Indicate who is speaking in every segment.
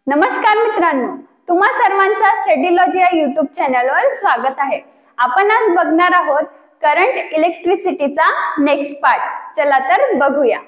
Speaker 1: नमस्कार मित्रांनो, तुम्हा सर्वांचा स्टडीलॉजी या यूट्यूब चॅनलवर स्वागत आहे। आपण आज बघणार आहोत करंट इलेक्ट्रिसिटीचा नेक्स्ट पार्ट। चला तर बघूया।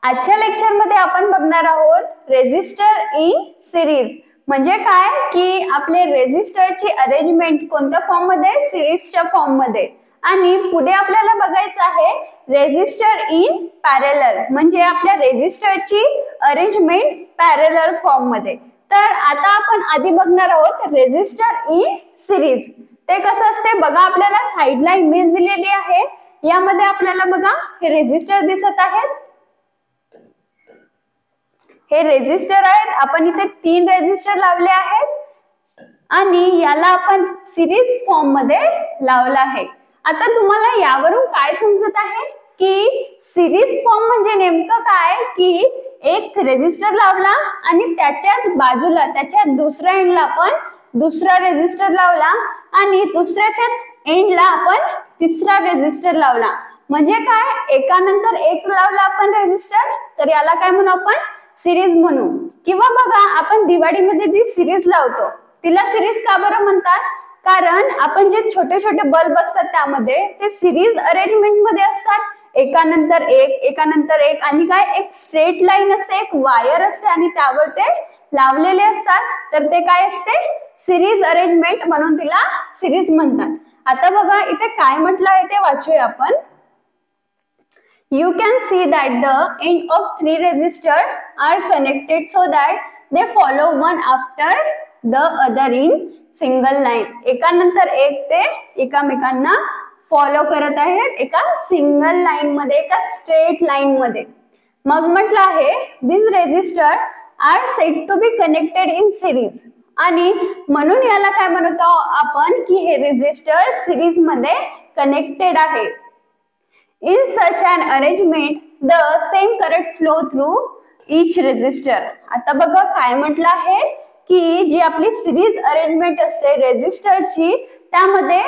Speaker 1: आजच्या लेक्चर मध्ये आपण बघणार आहोत रेझिस्टर इन सिरीज। म्हणजे काय की आपले रेझिस्टरची अरेंजमेंट कोणत्या फॉर्म मध्ये, सिरीजच्या फॉर्म मध्ये। आणि पुढे आपल्याला बघायचं आहे रेझिस्टर इन पॅरलल, म्हणजे आपल्या रेझिस्टरची अरेंजमेंट पॅरलल फॉर्म मध्ये। तर आता आपण आधी बघणार आहोत रेझिस्टर इन सिरीज। ते कसं असते बघा, आपल्याला साइडला इमेज दिलेली आहे। यामध्ये आपल्याला बघा हे रेझिस्टर दिसत आहेत, हे रेझिस्टर आहेत। आपण इथे 3 रेझिस्टर लावले आहेत आणि याला आपण सिरीज फॉर्म मध्ये लावला आहे। आता तुम्हाला यावरून काय समजत आहे की सिरीज फॉर्म म्हणजे नेमकं काय, की एक रेझिस्टर लावला आणि त्याच्याच बाजूला त्याच्या दुसऱ्या एंडला आपण दुसरा रेझिस्टर लावला आणि दुसऱ्याच्याच एंडला आपण तिसरा रेझिस्टर लावला। म्हणजे काय, एकानंतर एक लावला आपण रेझिस्टर, तर याला काय म्हणू आपण, सिरीज म्हणू। किंवा बघा आपण दिवाळीमध्ये जी सिरीज लावतो तिला सिरीज का बरं म्हणतात, कारण आपण जे छोटे छोटे बल्ब असतात त्यामध्ये ते सिरीज अरेंजमेंट मध्ये असतात, एकानंतर एक एकानंतर एक। आणि काय, एक स्ट्रेट लाईन असते, एक वायर असते आणि त्यावर ते लावलेले असतात, तर ते काय असते, सिरीज अरेंजमेंट, म्हणून तिला सिरीज म्हणतात। आता बघा इथे काय म्हटलं आहे ते वाचूया आपण। You can see that the end of 3 resistors are connected so that they follow one after the other in single line. एकानंतर एक ते एकमेकांना फॉलो करत आहेत एका सिंगल लाईन मध्ये, एका स्ट्रेट लाईन मध्ये। मग म्हटलं आहे these resistors are said to be connected in series, आणि म्हणून याला काय म्हणतो आपण की हे रेझिस्टर सिरीज मध्ये कनेक्टेड आहे। In such an arrangement, the same current flow through each resistor. आता बघा काय म्हटलं आहे की जी आपली सिरीज अरेंजमेंट असते रेझिस्टरची, त्यामध्ये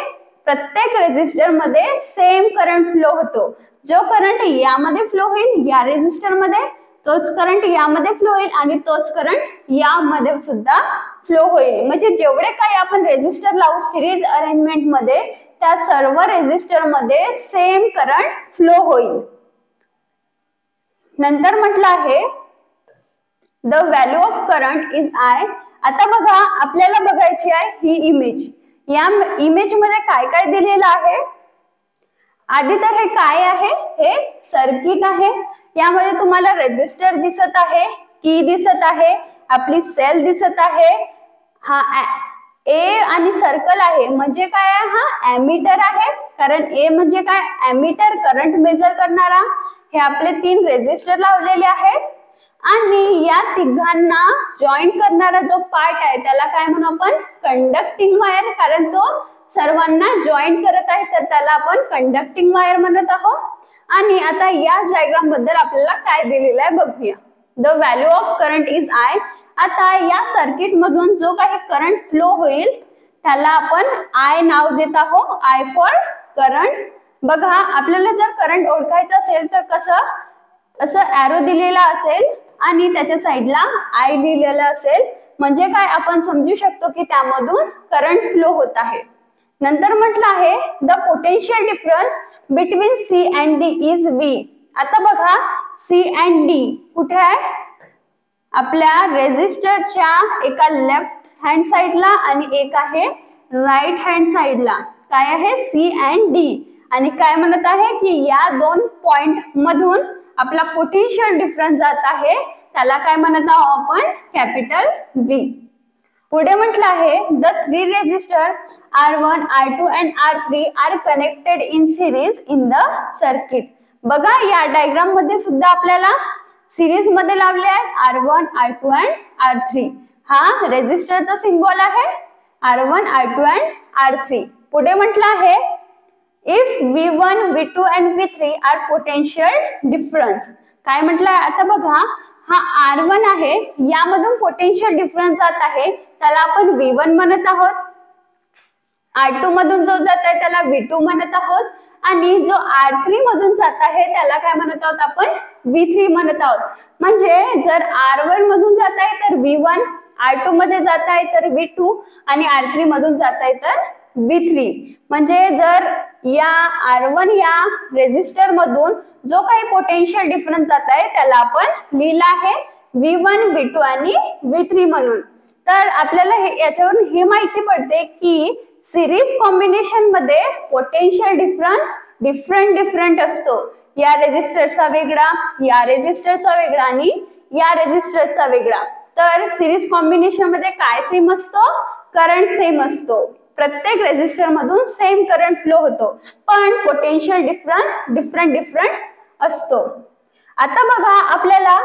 Speaker 1: प्रत्येक रेझिस्टर मध्ये सेम करंट फ्लो होतो। जो करंट यामध्ये फ्लो होईल या रेझिस्टर मध्ये, तोच करंट यामध्ये फ्लो होईल आणि तोच करंट यामध्ये सुद्धा फ्लो होईल। म्हणजे जेवढे काही आपण रेझिस्टर लावू सिरीज अरेंजमेंट मध्ये, त्या सर्व रेझिस्टर मध्ये सेम करंट फ्लो होईल। नंतर म्हटलं आहे the value of current is I. आता बघा आपल्याला बघायची आहे ही इमेज। या इमेज मध्ये काय काय दिलेलं आहे, आधी तर हे काय आहे, हे सर्किट आहे। यामध्ये तुम्हाला रेझिस्टर दिसत आहे, की दिसत आहे, आपली सेल दिसत आहे, हा ए आणि सर्कल आहे, म्हणजे काय आहे, हा एमीटर आहे, कारण ए म्हणजे काय, एमीटर, करंट मेजर करणारा। हे आपले 3 रेझिस्टर लावलेले आहेत आणि या तिघांना जॉईन करणारा जो पार्ट आहे त्याला काय म्हणू आपण, कंडक्टिंग वायर, कारण तो सर्वांना जॉईन करत आहे, तर त्याला आपण कंडक्टिंग वायर म्हणत आहोत। आणि आता या डायग्राम बद्दल आपल्याला काय दिलेलं आहे बघूया। The value of current is I. आता या सर्किट मधून जो काही करंट फ्लो होईल त्याला आपण आय नाव देत आहोत, आय फॉर करंट। बघा आपल्याला जर करंट ओळखायचं असेल तर कसं, असं ॲरो दिलेला असेल आणि त्याच्या साइडला आय लिहिलेलं असेल, म्हणजे काय आपण समजू शकतो की त्यामधून करंट फ्लो होत आहे। नंतर म्हटलं आहे the potential difference between C and D is V. आता बघा सी अँड डी कुठे आहे, आपल्या रेझिस्टरच्या एका लेफ्ट हँड साइडला आणि एक आहे राईट हँड साइडला। काय आहे, सी अँड डी। आणि काय म्हणत आहे की या 2 पॉइंट मधून आपला पोटेन्शियल डिफरन्स जात आहे, त्याला काय म्हणत आहोत आपण, कॅपिटल व्ही। पुढे म्हटलं आहे the 3 resistor R1, R2 and R3 are connected in series in the circuit. बघा या डायग्राम मध्ये सुद्धा आपल्याला सिरीज मध्ये लावले आहेत R1, R2 and R3। हा रेझिस्टरचा सिंबल आहे R1, R2 and R3। पुढे म्हटलं आहे if V1, V2 and V3 are potential difference। काय म्हटलं आहे, आता बघा हा R1 आहे, यामधून पोटेन्शियल डिफरन्स जात आहे, त्याला आपण V1 म्हणत आहोत। R2 मधून जो जात आहे त्याला V2 म्हणत आहोत आणि जो R3 मधून जात आहे त्याला काय म्हणत आहोत आपण V3 म्हणत आहोत. म्हणजे जर R1 मधून जात आहे तर V1, R2 मध्ये जात आहे तर V2 आणि R3 मधून जात आहे तर V3. म्हणजे जर या R1 या रेझिस्टर मधून जो काही पोटेन्शियल डिफरन्स जात आहे त्याला आपण लिहिला आहे V1, V2 आणि V3 म्हणून. तर आपल्याला याच्यावरून हे माहिती पडते की सिरीज कॉम्बिनेशन मध्ये पोटेन्शियल डिफरन्स डिफरंट असतो. या रेझिस्टरचा वेगळा, या रेझिस्टरचा वेगळा आणि या रेझिस्टरचा वेगळा. तर सिरीज कॉम्बिनेशन मध्ये काय सेम असतो? करंट सेम असतो. प्रत्येक रेझिस्टर मधून सेम करंट फ्लो होतो, पण पोटेन्शियल डिफरन्स डिफरंट असतो. आता बघा आपल्याला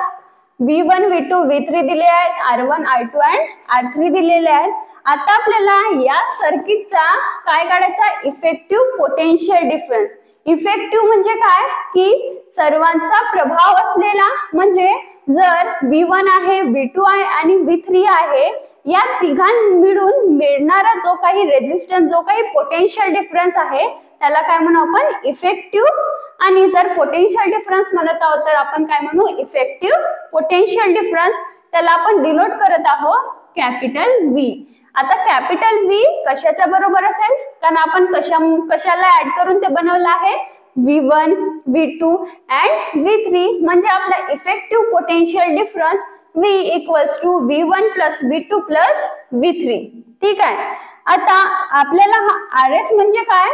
Speaker 1: V1, V2, V3 दिले आहेत, R1, R2 आणि R3 दिलेले आहेत. आता आपल्याला या सर्किटचा काय काढायचा? Effective potential difference. इफेक्टिव्ह म्हणजे काय की सर्वांचा प्रभाव असलेला, म्हणजे जर V1 आहे, V2 आहे आणि V3 आहे, या तिघां मिळून मिळणारा जो काही रेझिस्टन्स, जो काही पोटेन्शियल डिफरन्स आहे त्याला काय म्हणू आपण? इफेक्टिव्ह. आणि जर पोटेन्शियल डिफरन्स म्हणत आहोत तर आपण काय म्हणू? Effective potential difference. त्याला आपण डिनोट करत आहोत कॅपिटल V. आता कॅपिटल V कशाच्या बरोबर असेल? कारण आपण कशाला ऍड करून ते बनवलं आहे? V1, V2 and V3. म्हणजे आपला effective potential difference V equals to V1 plus V2 plus V3. ठीक आहे. आता आपल्याला हा RS म्हणजे काय?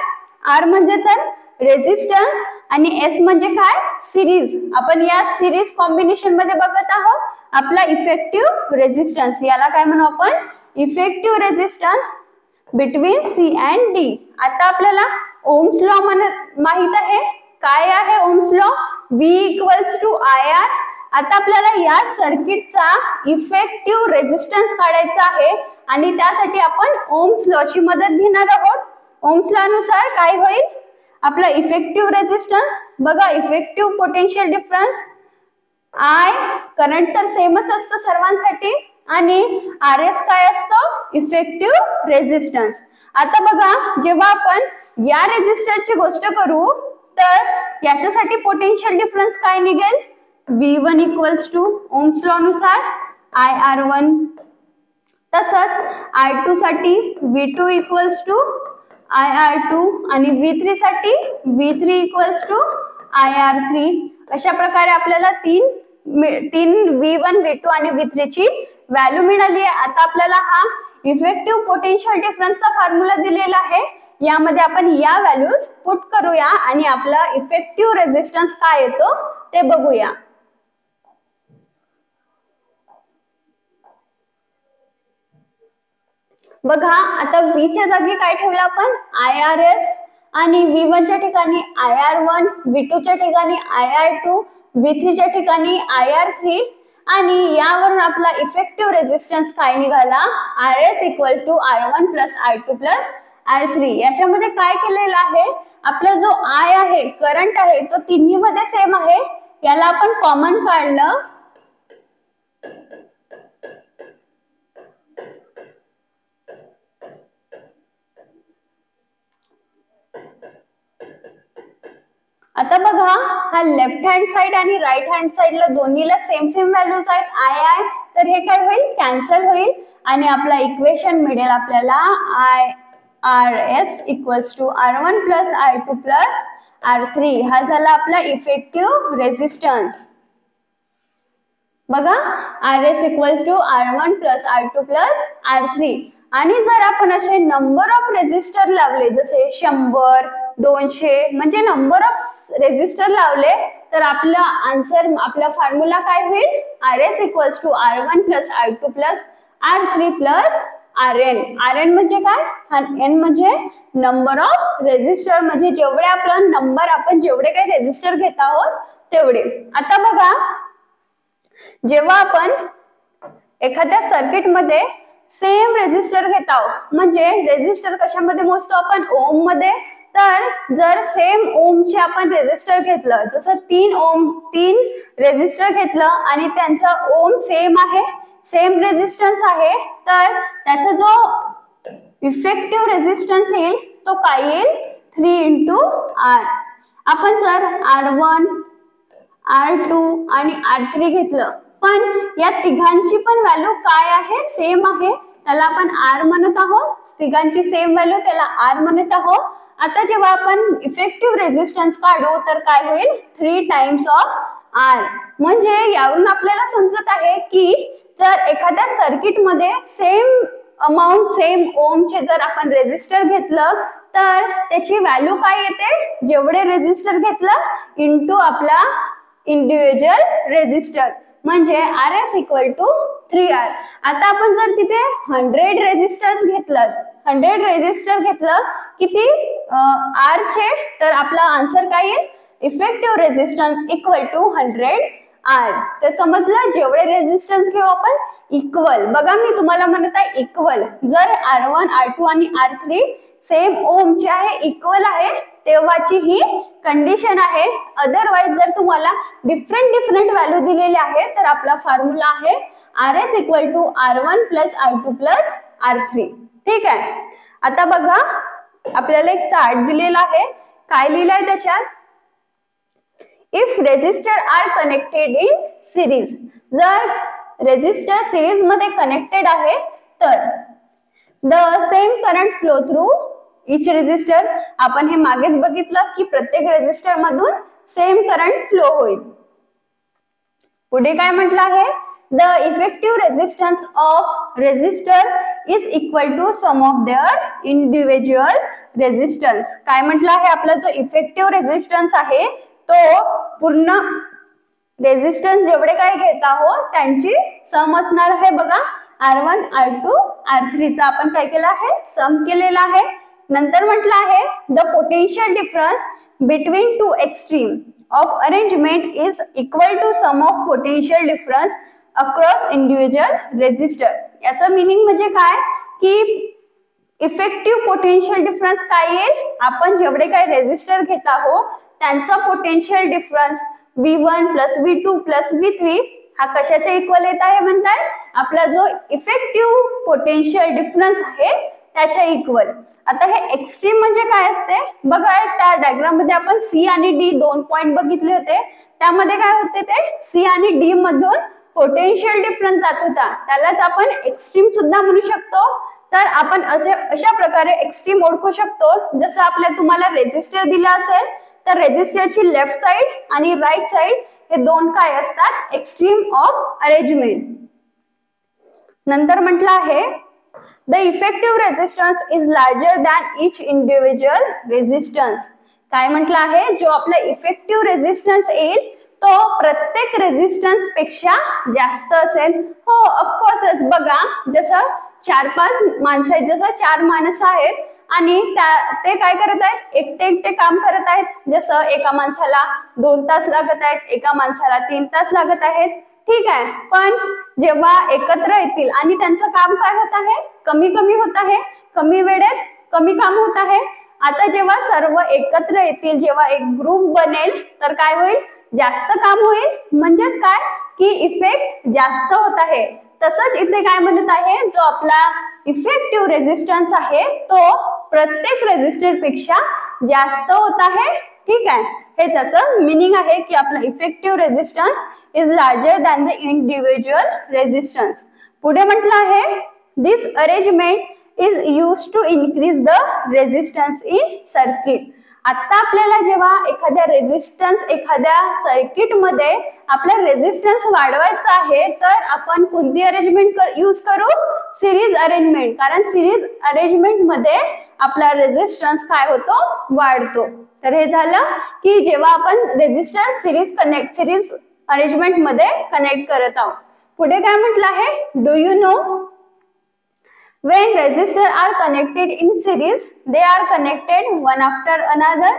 Speaker 1: R म्हणजे तर रेझिस्टन्स आणि S म्हणजे काय? सिरीज. आपण या सिरीज कॉम्बिनेशन मध्ये बघत आहोत आपला इफेक्टिव्ह रेझिस्टन्स. याला काय म्हणू आपण? Effective resistance between C and D. आता आपल्याला ओम्स लॉ माहित आहे. काय आहे Ohm's law? V equals to IR. आता आपल्याला या सर्किटचा इफेक्टिव्ह रेझिस्टन्स काढायचा आहे आणि त्यासाठी आपण ओम्स लॉ ची मदत घेणार आहोत. ओम्स लॉ नुसार काय होईल? आपला इफेक्टिव्ह रेझिस्टन्स बघा, effective potential difference I, current तर सेमच असतो सर्वांसाठी, आणि RS काय असतो? Effective resistance. आता बघा जेव्हा आपण या रेझिस्टरची गोष्ट करू तर याच्यासाठी पोटेन्शियल डिफरन्स काय निघेल? V1 equals to Ohm's law नुसार IR1. तसंच R2 साठी V2 इक्वल्स टू IR2 आणि V3 साठी V3 इक्वल्स टू IR3. अशा प्रकारे आपल्याला तीन V1, V2 आणि V3 ची व्हॅल्यू मिळाली आहे. आता आपल्याला हा इफेक्टिव्ह पोटेन्शियल डिफरन्सचा फॉर्म्युला दिलेला आहे. यामध्ये आपण या व्हॅल्यूज पुट करूया आणि आपला इफेक्टिव्ह रेझिस्टन्स काय येतो ते बघूया. बघा आता V च्या जागी काय ठेवलं आपण? IRS आणि V1 च्या ठिकाणी IR1, V2 च्या ठिकाणी IR2, V3 च्या ठिकाणी IR3 आणि यावरून आपला इफेक्टिव्ह रेझिस्टन्स काय निघाला? RS equal to R1 plus R2 plus R3. याच्यामध्ये काय केलेलं आहे? आपला जो I आहे, करंट आहे, तो तिन्ही मध्ये सेम आहे. याला आपण कॉमन काढलं आता बघा हा लेफ्ट हँड साइड आणि राइट हँड साइडला दोन्हीला सेम व्हॅल्यूज आहेत I. तर हे काय होईल? कॅन्सल होईल आणि आपला इक्वेशन मिळेल आपल्याला IRS equals to R1 plus R2 plus R3. हा झाला आपला इफेक्टिव्ह रेझिस्टन्स. बघा RS equals to R1 plus R2 plus R3. आणि जर आपण असे नंबर ऑफ रेझिस्टर लावले जसे 100, 200 म्हणजे नंबर ऑफ रेझिस्टर लावले तर आपला आन्सर, आपला फॉर्म्युला काय होईल? RS equals to R1 plus R2 plus R3 plus RN. RN म्हणजे काय? N म्हणजे नंबर ऑफ रेझिस्टर, म्हणजे जेवढे आपला नंबर, आपण जेवढे काही रेझिस्टर घेत आहोत तेवढे. आता बघा जेव्हा आपण एखाद्या सर्किट मध्ये सेम रेझिस्टर घेत आहोत, म्हणजे रेझिस्टर कशामध्ये मोजतो आपण? ओम मध्ये. तर जर सेम ओमचे आपण रेझिस्टर घेतलं, जसं 3 रेझिस्टर घेतलं आणि त्यांचा ओम सेम आहे, सेम रेझिस्टन्स आहे, तर त्याचा जो इफेक्टिव्ह रेझिस्टन्स येईल तो काय येईल 3 into R. आपण जर R1 R2 आणि R3 घेतलं पण या तिघांची पण व्हॅल्यू काय आहे सेम आहे त्याला आपण R म्हणत आहोत. तिघांची सेम व्हॅल्यू त्याला R म्हणत आहोत. आता जेव्हा आपण इफेक्टिव्ह रेझिस्टन्स काढू तर काय होईल 3 times of R. म्हणजे यावरून आपल्याला समजत आहे की जर एखाद्या सर्किट मध्ये सेम अमाउंट सेम ओमचे जर आपण रेझिस्टर घेतलं तर त्याची व्हॅल्यू काय येते जेवढे रेझिस्टर घेतलं इंटू आपला इंडिव्हिज्युअल रेझिस्टर म्हणजे RS इक्वल टू 3R. आता आपण जर तिथे 100 रेझिस्टर्स घेतलं 100 रेझिस्टर घेतलं किती R चे तर आपला आन्सर काय येईल effective resistance equal to 100R. तर समजलं जेवढे रेझिस्टन्स घेऊ आपण इक्वल. बघा मी तुम्हाला म्हणत आहे इक्वल. जर R1 R2 आणि R3 सेम ओमचे आहे इक्वल आहे तेव्हाची ही कंडिशन आहे. अदरवाइज जर तुम्हाला डिफरंट व्हॅल्यू दिलेली आहे तर आपला फॉर्म्युला आहे RS equal to R1 plus R2 plus R3. ठीक आहे. आता बघा आपल्याला एक चार्ट दिलेला आहे. काय लिहिलंय त्याच्यात if resistor are connected in series. जर रेझिस्टर सिरीज मध्ये कनेक्टेड आहे तर the same current flow through each resistor. आपण हे मागेच बघितलं की प्रत्येक रेझिस्टर मधून सेम करंट फ्लो होईल. पुढे काय म्हटलं आहे the effective resistance of resistor is equal to sum of their individual resistance. काय म्हटलं आहे आपला जो इफेक्टिव्ह रेझिस्टन्स आहे तो पूर्ण रेझिस्टन्स जेवढे काय घेत आहोत त्यांची सम असणार आहे. बघा R1 R2 R3 चा आपण काय केलं आहे सम केलेला आहे. नंतर म्हटलं आहे the potential difference between two extreme of arrangement is equal to sum of potential difference across individual resistor. याचा मीनिंग म्हणजे काय की इफेक्टिव्ह पोटेन्शियल डिफरन्स काय येईल आपण जेवढे काय रेझिस्टर घेत आहोत त्यांचा potential difference V1 plus V2 plus V3 हा कशाच्या इक्वल येत आहे म्हणताय आपला जो इफेक्टिव्ह पोटेन्शियल डिफरन्स आहे त्याच्या इक्वल. आता हे एक्स्ट्रीम म्हणजे काय असते बघा त्या डायग्राम मध्ये आपण C आणि D दोन पॉइंट बघितले होते. त्यामध्ये काय होते ते C आणि D मधून पोटेन्शियल डिफरन्स जात होता त्यालाच आपण एक्स्ट्रीम सुद्धा म्हणू शकतो. तर आपण अशा प्रकारे एक्स्ट्रीम ओळखू शकतो. जसं आपल्या तुम्हाला रेझिस्टर दिला असेल तर रेझिस्टरची लेफ्ट साइड आणि राइट साइड हे दोन काय असतात एक्स्ट्रीम ऑफ अरेंजमेंट. नंतर म्हटलं आहे the effective resistance is larger than each individual resistance. काय म्हटलं आहे जो आपला इफेक्टिव्ह रेझिस्टन्स येईल तो प्रत्येक रेझिस्टन्स पेक्षा जास्त असेल. हो ऑफकोर्सच. बघा जसं 4-5 माणसं आहेत जसं 4 माणसं आहेत आणि ते काय करत आहेत एकटे काम करत आहेत. जसं एका माणसाला 2 तास लागत आहेत एका माणसाला 3 तास लागत आहेत. ठीक आहे. पण जेव्हा एकत्र येतील आणि त्यांचं काम काय होत आहे कमी होत आहे कमी वेळेत कमी काम होत आहे. आता जेव्हा सर्व एकत्र येतील जेव्हा एक ग्रुप बनेल तर काय होईल जास्त काम होईल. म्हणजेच काय की इफेक्ट जास्त होत आहे. तसंच इथे काय म्हणत आहे जो आपला इफेक्टिव्ह रेझिस्टन्स आहे तो प्रत्येक रेझिस्टर पेक्षा जास्त होत आहे. ठीक आहे. हे त्याचं मीनिंग आहे की आपला effective resistance is larger than the individual resistance. पुढे म्हटलं आहे this arrangement is used to increase the resistance in circuit. आता आपल्याला जेव्हा एखाद्या रेझिस्टन्स एखाद्या सर्किट मध्ये आपला रेझिस्टन्स वाढवायचा आहे तर आपण कोणती अरेंजमेंट यूज करू सिरीज अरेंजमेंट. कारण सिरीज अरेंजमेंट मध्ये आपला रेझिस्टन्स काय होतो वाढतो. तर हे झालं की जेव्हा आपण रेझिस्टर सिरीज अरेंजमेंट मध्ये कनेक्ट करत आहोत. पुढे काय म्हटलं आहे do you no when resistors are connected in series they are connected one after another.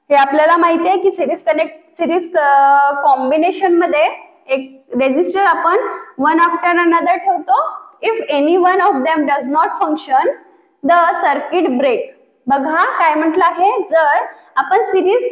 Speaker 1: हे आपल्याला माहिती आहे की सिरीज कॉम्बिनेशन मध्ये एक रेझिस्टर आपण वन आफ्टर अनदर ठेवतो. If any one of them does not function the circuit break. बघा काय म्हटलं आहे जर आपण सिरीज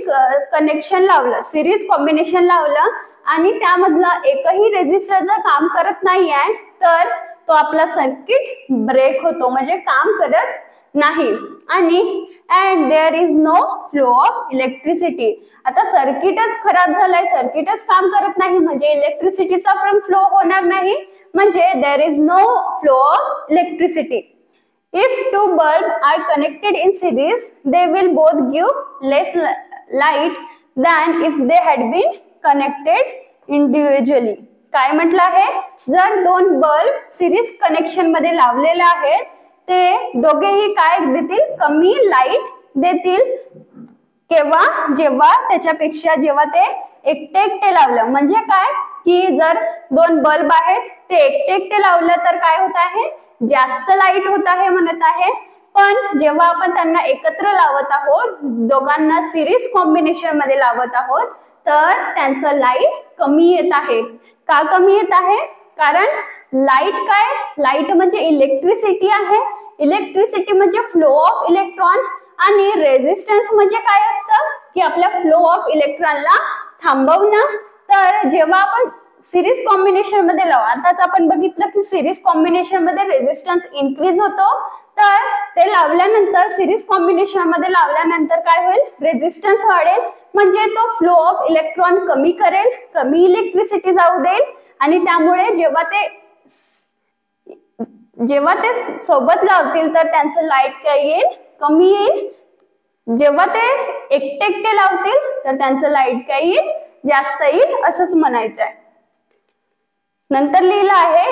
Speaker 1: कनेक्शन लावलं सिरीज कॉम्बिनेशन लावलं आणि त्यामधलं एकही रेझिस्टर जर काम करत नाही आहे तर तो आपला सर्किट ब्रेक होतो, म्हणजे काम करत नाही. आणि and there is no flow of electricity. आता सर्किटच खराब झालाय, सर्किटच काम करत नाही, म्हणजे इलेक्ट्रिसिटीचा पण फ्लो होणार नाही, म्हणजे there is no flow of electricity. If two bulbs are connected in series, they will both give less light than if they had been connected individually. काय म्हटलं आहे, जर दोन बल्ब सिरीज कनेक्शन मध्ये लावलेले आहेत ते दोघेही काय देतील, कमी लाईट देतील. केव्हा, जेव्हा त्याच्यापेक्षा जेव्हा ते एकटे एकटे लावलं, म्हणजे काय की जर दोन बल्ब आहेत ते एकटे एकटे लावलं तर काय होत आहे, जास्त लाईट होत आहे म्हणत आहे. पण जेव्हा आपण त्यांना एकत्र लावत आहोत, दोघांना सिरीज कॉम्बिनेशन मध्ये लावत आहोत, तर त्यांचं लाईट कमी येत आहे. का कमी येत आहे, कारण लाईट काय, लाईट म्हणजे इलेक्ट्रिसिटी आहे, इलेक्ट्रिसिटी म्हणजे फ्लो ऑफ इलेक्ट्रॉन, आणि रेझिस्टन्स म्हणजे काय असतं की आपल्या फ्लो ऑफ इलेक्ट्रॉनला थांबवणं. तर जेव्हा आपण सिरीज कॉम्बिनेशन मध्ये लावू, आताच आपण बघितलं की सिरीज कॉम्बिनेशन मध्ये रेझिस्टन्स इन्क्रीज होतो, तर ते लावल्यानंतर सिरीज कॉम्बिनेशन मध्ये लावल्यानंतर काय होईल, रेझिस्टन्स वाढेल, म्हणजे तो फ्लो ऑफ इलेक्ट्रॉन कमी करेल, कमी इलेक्ट्रिसिटी जाऊ देईल, आणि त्यामुळे जेव्हा ते सोबत लावतील तर त्यांचं लाईट काय येईल, कमी येईल. जेव्हा ते एकटे एकटे लावतील तर त्यांचं लाईट काय येईल, जास्त येईल, असंच म्हणायचं आहे. नंतर लिहिलं आहे,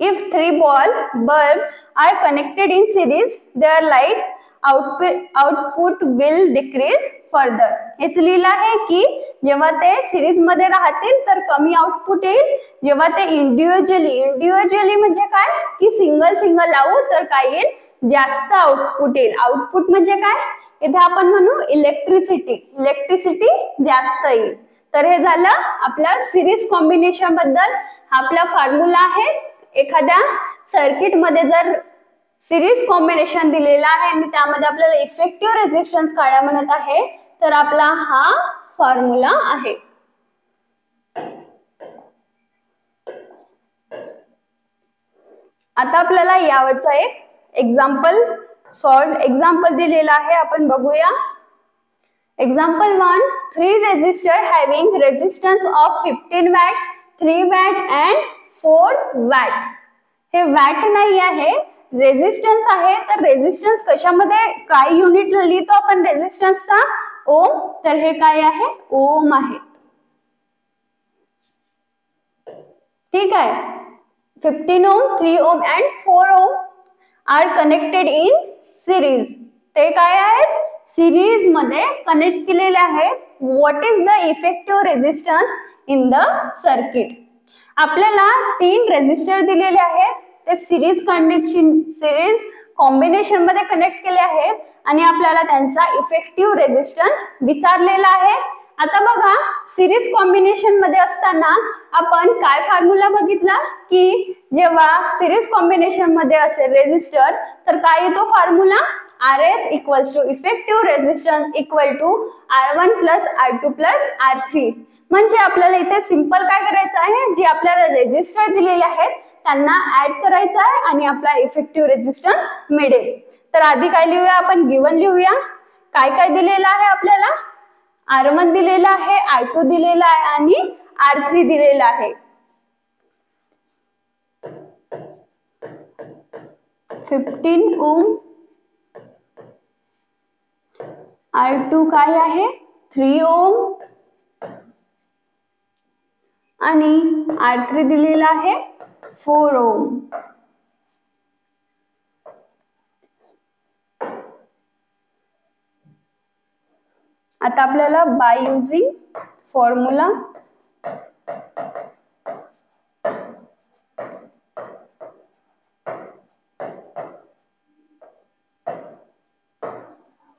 Speaker 1: if three bulb are connected in series, their light output will decrease further. हेच लिहिलं आहे की जेव्हा ते सिरीज मध्ये राहतील तर कमी आउटपुट येईल, जेव्हा ते इंडिव्हिज्युअली म्हणजे काय की सिंगल लावू तर काय येईल, जास्त आउटपुट येईल. आउटपुट म्हणजे काय, इथे आपण म्हणू इलेक्ट्रिसिटी जास्त येईल. तर हे झालं आपल्या सिरीज कॉम्बिनेशन बद्दल. आपला फॉर्म्युला आहे, एखाद्या सर्किट मध्ये जर सिरीज कॉम्बिनेशन दिलेला आहे आणि त्यामध्ये आपल्याला इफेक्टिव्ह रेझिस्टन्स काढा म्हणत आहे, तर आपला हा फॉर्म्युला आहे. आता आपल्याला यावरचा एक एक्झाम्पल दिलेला आहे, आपण बघूया. Example 1, 3 resistor having resistance of 15 watt, 3 watt and 4 watt. हे वॅट नाही आहे, रेझिस्टन्स आहे. तर रेझिस्टन्स कशामध्ये काय युनिट लिहितो आपण रेझिस्टन्सचा, ओम. तर हे काय आहे, ओम आहे. ठीक आहे. 15 ohm, 3 ohm and 4 ohm are connected in series. ते काय आहेत, सिरीज मध्ये कनेक्ट केलेले आहेत. What is the effective resistance in the circuit. आपल्याला 3 रेझिस्टर दिलेले आहेत, ते सिरीज कॉम्बिनेशन मध्ये कनेक्ट केले आहेत, आणि आपल्याला त्यांचा इफेक्टिव्ह रेझिस्टन्स विचारलेला आहे. आता बघा, सिरीज कॉम्बिनेशन मध्ये असताना आपण काय फॉर्म्युला बघितला की जेव्हा सिरीज कॉम्बिनेशन मध्ये असेल रेझिस्टर तर काय येतो formula, RS equals to effective resistance equal to R1 plus R2 plus R3. म्हणजे आपल्याला इथे सिंपल काय करायचं आहे, जे आपल्याला रेझिस्टर दिलेले आहेत त्यांना ऍड करायचं आहे आणि आपला इफेक्टिव्ह रेझिस्टन्स मिळेल. तर आधी काय लिहूया आपण, गिवन लिहूया. काय काय दिलेलं आहे आपल्याला, R1 दिलेला आहे, R2 दिलेला आहे आणि R3 दिलेला आहे. 15 ओम, R2 काय आहे 3 ओम आणि R3 दिलेला आहे 4 ओम. आता आपल्याला by using formula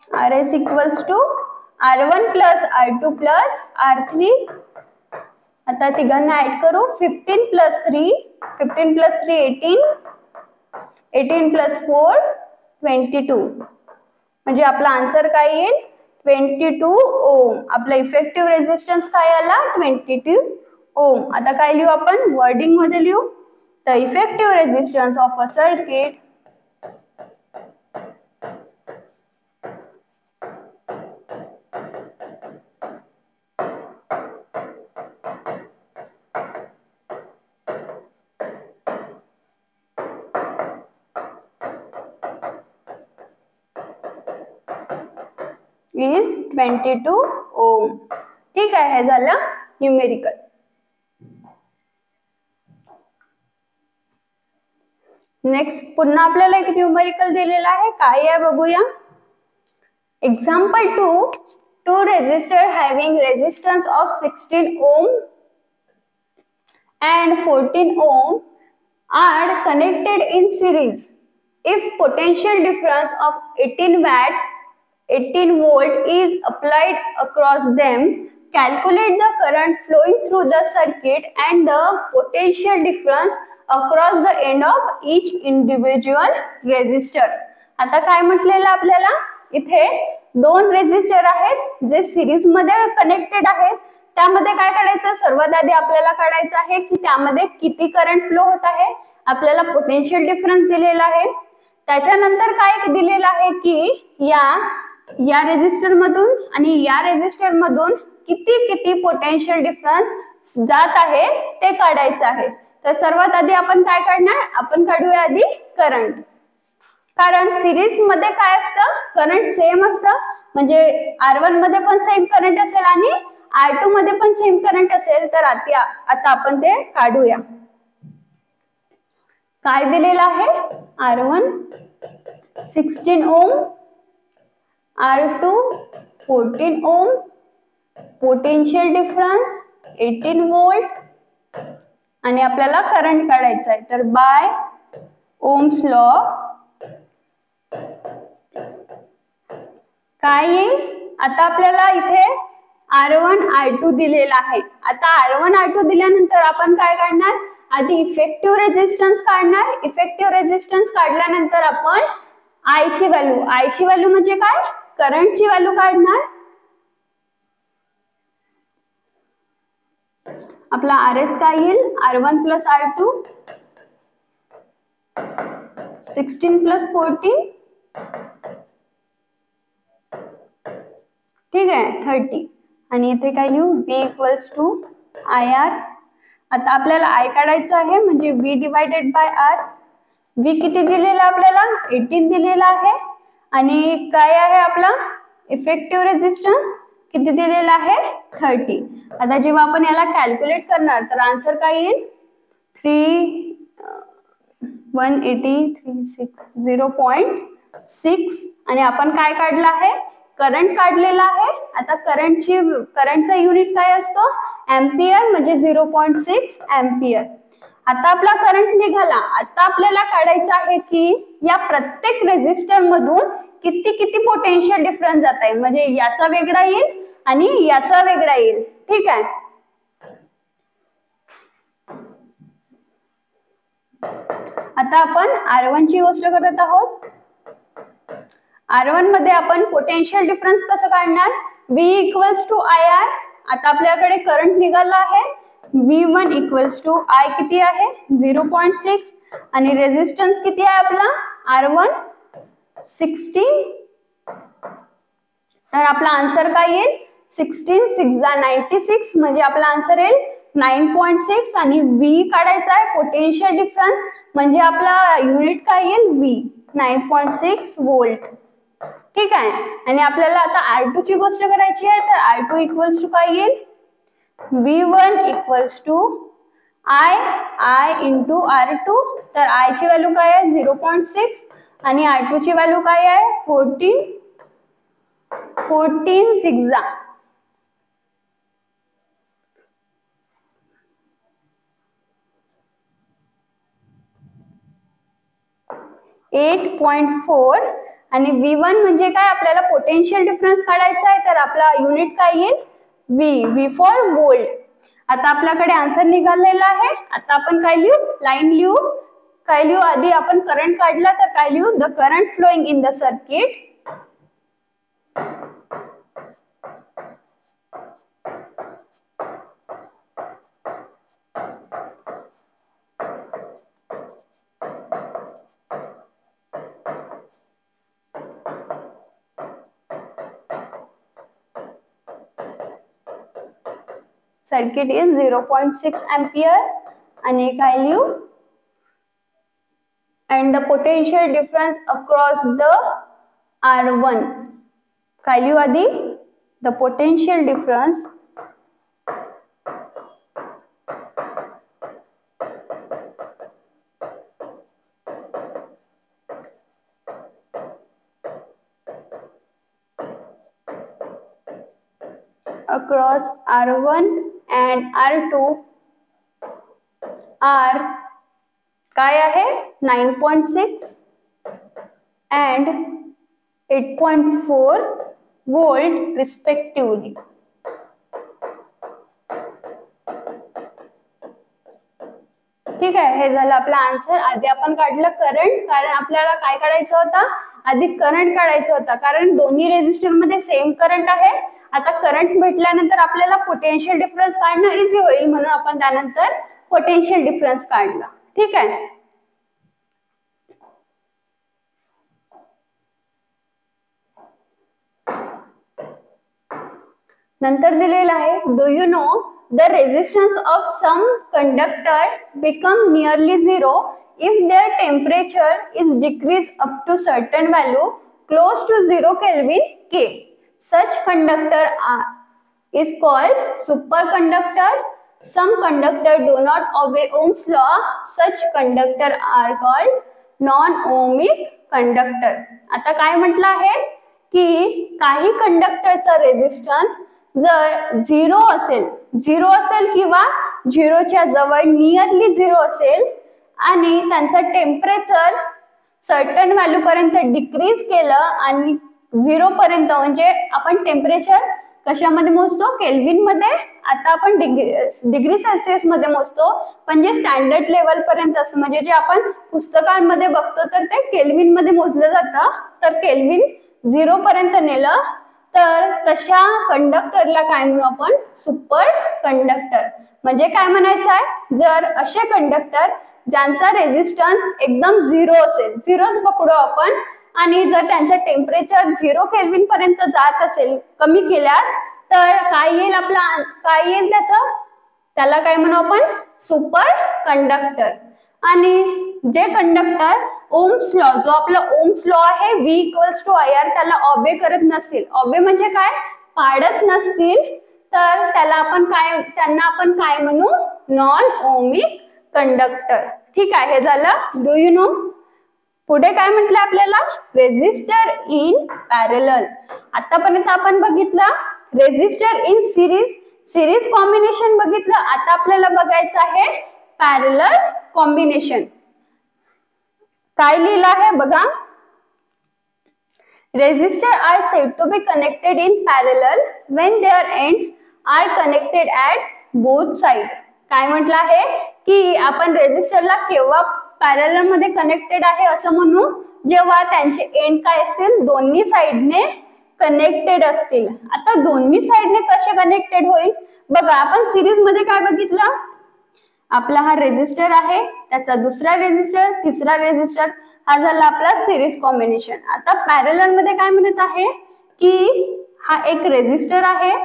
Speaker 1: RS equals to R1 plus R2 plus R3. आता तिघांना ऍड करू. 15 plus 3 18, 18 plus 4 22. म्हणजे आपला आन्सर काय येईल 22 ओम. आपला इफेक्टिव्ह रेझिस्टन्स काय आला 22 ओम. आता काय लिहू आपण, वर्डिंग मध्ये लिहू. the effective resistance of a circuit is 22 ohm. ठीक आहे, हे झालं न्यूमेरिकल. नेक्स्ट पुन्हा आपल्याला एक न्यूमेरिकल दिलेला आहे, काय आहे बघूया. Example 2, two resistor having resistance of 16 ohm and 14 ohm are connected in series. If potential difference of 18 volt is applied across them, calculate the current flowing through the circuit and the potential difference across the end of each individual resistor. आता काय म्हटलेलं आपल्याला, इथे दोन resistor आहेत जे series मध्ये connected आहेत. त्यामध्ये काय काढायचं, सर्वात आधी आपल्याला काढायचं आहे की त्यामध्ये किती करंट फ्लो होत आहे. आपल्याला पोटेन्शियल डिफरन्स दिलेला आहे. त्याच्यानंतर काय दिलेलं आहे की या रेजिस्टर मधून आणि या रेजिस्टर मधून किती पोटेन्शियल डिफरन्स जात आहे ते काढायचं आहे. तर सर्वात आधी आपण काय काढणार, आपण काढूया आधी करंट. कारण सिरीज मध्ये काय असतं, करंट सेम असतं. म्हणजे R1 मध्ये पण सेम करंट असेल आणि R2 मध्ये पण सेम करंट असेल. तर आता आपण ते काढूया. काय दिलेलं आहे, R1 16 ओम, R2 14 ओम, पोटेन्शियल डिफरन्स 18 वोल्ट आणि आपल्याला करंट काढायचा आहे. तर बाय ओम्स लॉ काय येईल, आता आपल्याला इथे R1 R2 दिलेला आहे. आता R1 R2 दिल्यानंतर आपण काय काढणार, आधी इफेक्टिव्ह रेजिस्टन्स काढणार. इफेक्टिव्ह रेजिस्टन्स काढल्यानंतर आपण I ची व्हॅल्यू म्हणजे काय, करंटची व्हॅल्यू काढणार. आपला RS काय येईल, R1 प्लस R2 16 प्लस 14, ठीक आहे 30. आणि इथे काय लिहू, V इक्वल्स टू IR. आता आपल्याला I काढायचं आहे म्हणजे V divided by R. V किती दिलेला आपल्याला, 18 दिलेला आहे. आणि काय आहे आपला इफेक्टिव्ह रेजिस्टन्स किती दिलेला आहे, 30. आता जेव्हा आपण याला कॅल्क्युलेट करणार तर आन्सर काय येईल, 0.6 आणि आपण काय काढलं आहे, करंट काढलेला आहे. आता करंटचा युनिट काय असतो, एम्पियर, म्हणजे 0.6 एम्पियर. आता आपला करंट निघाला. आता आपल्याला काढायचं आहे की या प्रत्येक रेजिस्टर मधून किती पोटेन्शियल डिफरन्स जात आहे. म्हणजे याचा वेगळा येईल आणि याचा वेगळा येईल, ठीक आहे. आता आपण R1 ची गोष्ट करत आहोत. R1 मध्ये आपण पोटेन्शियल डिफरन्स कसं काढणार, V इक्वल्स टू IR. आता आपल्याकडे करंट निघाला आहे, V1 इक्वल्स टू I किती आहे 0.6 आणि रेजिस्टन्स किती आहे आपला R1 16. तर आपला आन्सर काय येईल, 16 6 96 म्हणजे आपला आन्सर येईल 9.6. आणि V काढायचा आहे पोटेन्शियल डिफरन्स म्हणजे आपला युनिट काय येईल, V 9.6 वोल्ट, ठीक आहे. आणि आपल्याला आता R2 ची गोष्ट करायची आहे. तर R2 इक्वल्स टू काय येईल, V1 equals to I into R2. तर I ची व्हॅल्यू काय आहे 0.6 आणि R2 ची व्हॅल्यू काय आहे 14 6 8.4. आणि V1 म्हणजे काय, आपल्याला पोटेन्शियल डिफरन्स काढायचा आहे. तर आपला युनिट काय येईल, V फॉर वोल्ट. आता आपल्याकडे आन्सर निघालेला आहे. आता आपण काय लिहू, लाईन लिहू. काय लिहू, आधी आपण करंट काढला तर काय लिहू, the current flowing in the circuit circuit is 0.6 ampere आणि काय लिहू and the potential difference across the R1 काय लिहू आधी the potential difference across R1 and R2 are काय आहे 9.6 and 8.4 volt respectively. ठीक आहे, हे झालं आपला आन्सर. आधी आपण काढलं करंट, कारण आपल्याला काय काढायचं होता आधी करंट काढायचा होता, कारण दोन्ही रेझिस्टर मध्ये सेम करंट आहे. आता करंट भेटल्यानंतर आपल्याला पोटेन्शियल डिफरन्स काढणं इझी होईल, म्हणून आपण त्यानंतर पोटेन्शियल डिफरन्स काढला. ठीक आहे. नंतर दिलेला आहे do you know the resistance of some conductor become nearly zero if their temperature is decreased up to certain value close to 0 Kelvin K. Such conductor is called superconductor. Some conductor do not obey Ohm's law. Such conductor are called non-ohmic conductor. आता काय म्हटलं आहे की काही कंडक्टरचा resistance जर zero असेल किंवा झिरोच्या जवळ नियरली झिरो असेल आणि त्यांचं टेम्परेचर सर्टन व्हॅल्यू पर्यंत डिक्रीज केलं आणि 0 पर्यंत, म्हणजे आपण टेम्परेचर कशामध्ये मोजतो केल्विन मध्ये, आता आपण डिग्री सेल्सिअस मध्ये मोजतो, पण जे स्टँडर्ड लेवल पर्यंत असतं म्हणजे जे आपण पुस्तकांमध्ये बघतो तर ते केल्विन मध्ये मोजलं जातं. तर केल्विन 0 पर्यंत नेलं तर तशा कंडक्टरला काय म्हणू आपण सुपर कंडक्टर. म्हणजे काय म्हणायचं आहे, जर असे कंडक्टर ज्यांचा रेजिस्टन्स एकदम झिरो असेल, झिरोच पकडू आपण, आणि जर त्यांचं टेम्परेचर 0 केल्विन पर्यंत जात असेल कमी केल्यास, तर काय येईल त्याला काय म्हणू आपण सुपर कंडक्टर. आणि जे कंडक्टर ओम्स लॉ, जो आपला ओम्स लॉ आहे V=IR, त्याला ऑबे करत नसतील, ऑबे म्हणजे काय पाडत नसतील, तर त्यांना आपण काय म्हणू नॉन ओमिक कंडक्टर. ठीक आहे, हे झालं डू यू नो. पुढे काय म्हटलं आपल्याला रेजिस्टर इन पॅरलल. आतापर्यंत आपण बघितलं रेजिस्टर इन सिरीज कॉम्बिनेशन बघितलं. आता आपल्याला बघायचं आहे पॅरलल कॉम्बिनेशन. काय लिहिलं आहे बघा, resistor are said to be connected in parallel when their ends are connected at both side. काय म्हटलं आहे की आपण रेजिस्टरला केव्हा पॅरलल मध्ये कनेक्टेड आहे असं म्हणू, जेव्हा त्यांचे एंड काय असतील दोन्ही साइडने कनेक्टेड असतील. आता दोन्ही साइडने कसे कनेक्टेड होईल बघा, आपण सिरीज मध्ये काय बघितलं, आपला हा रेजिस्टर आहे, त्याचा दुसरा रेजिस्टर, तिसरा रेजिस्टर, हा झाला आपला सिरीज कॉम्बिनेशन. आता पॅरलल मध्ये काय म्हणत आहे की हा एक रेजिस्टर आहे,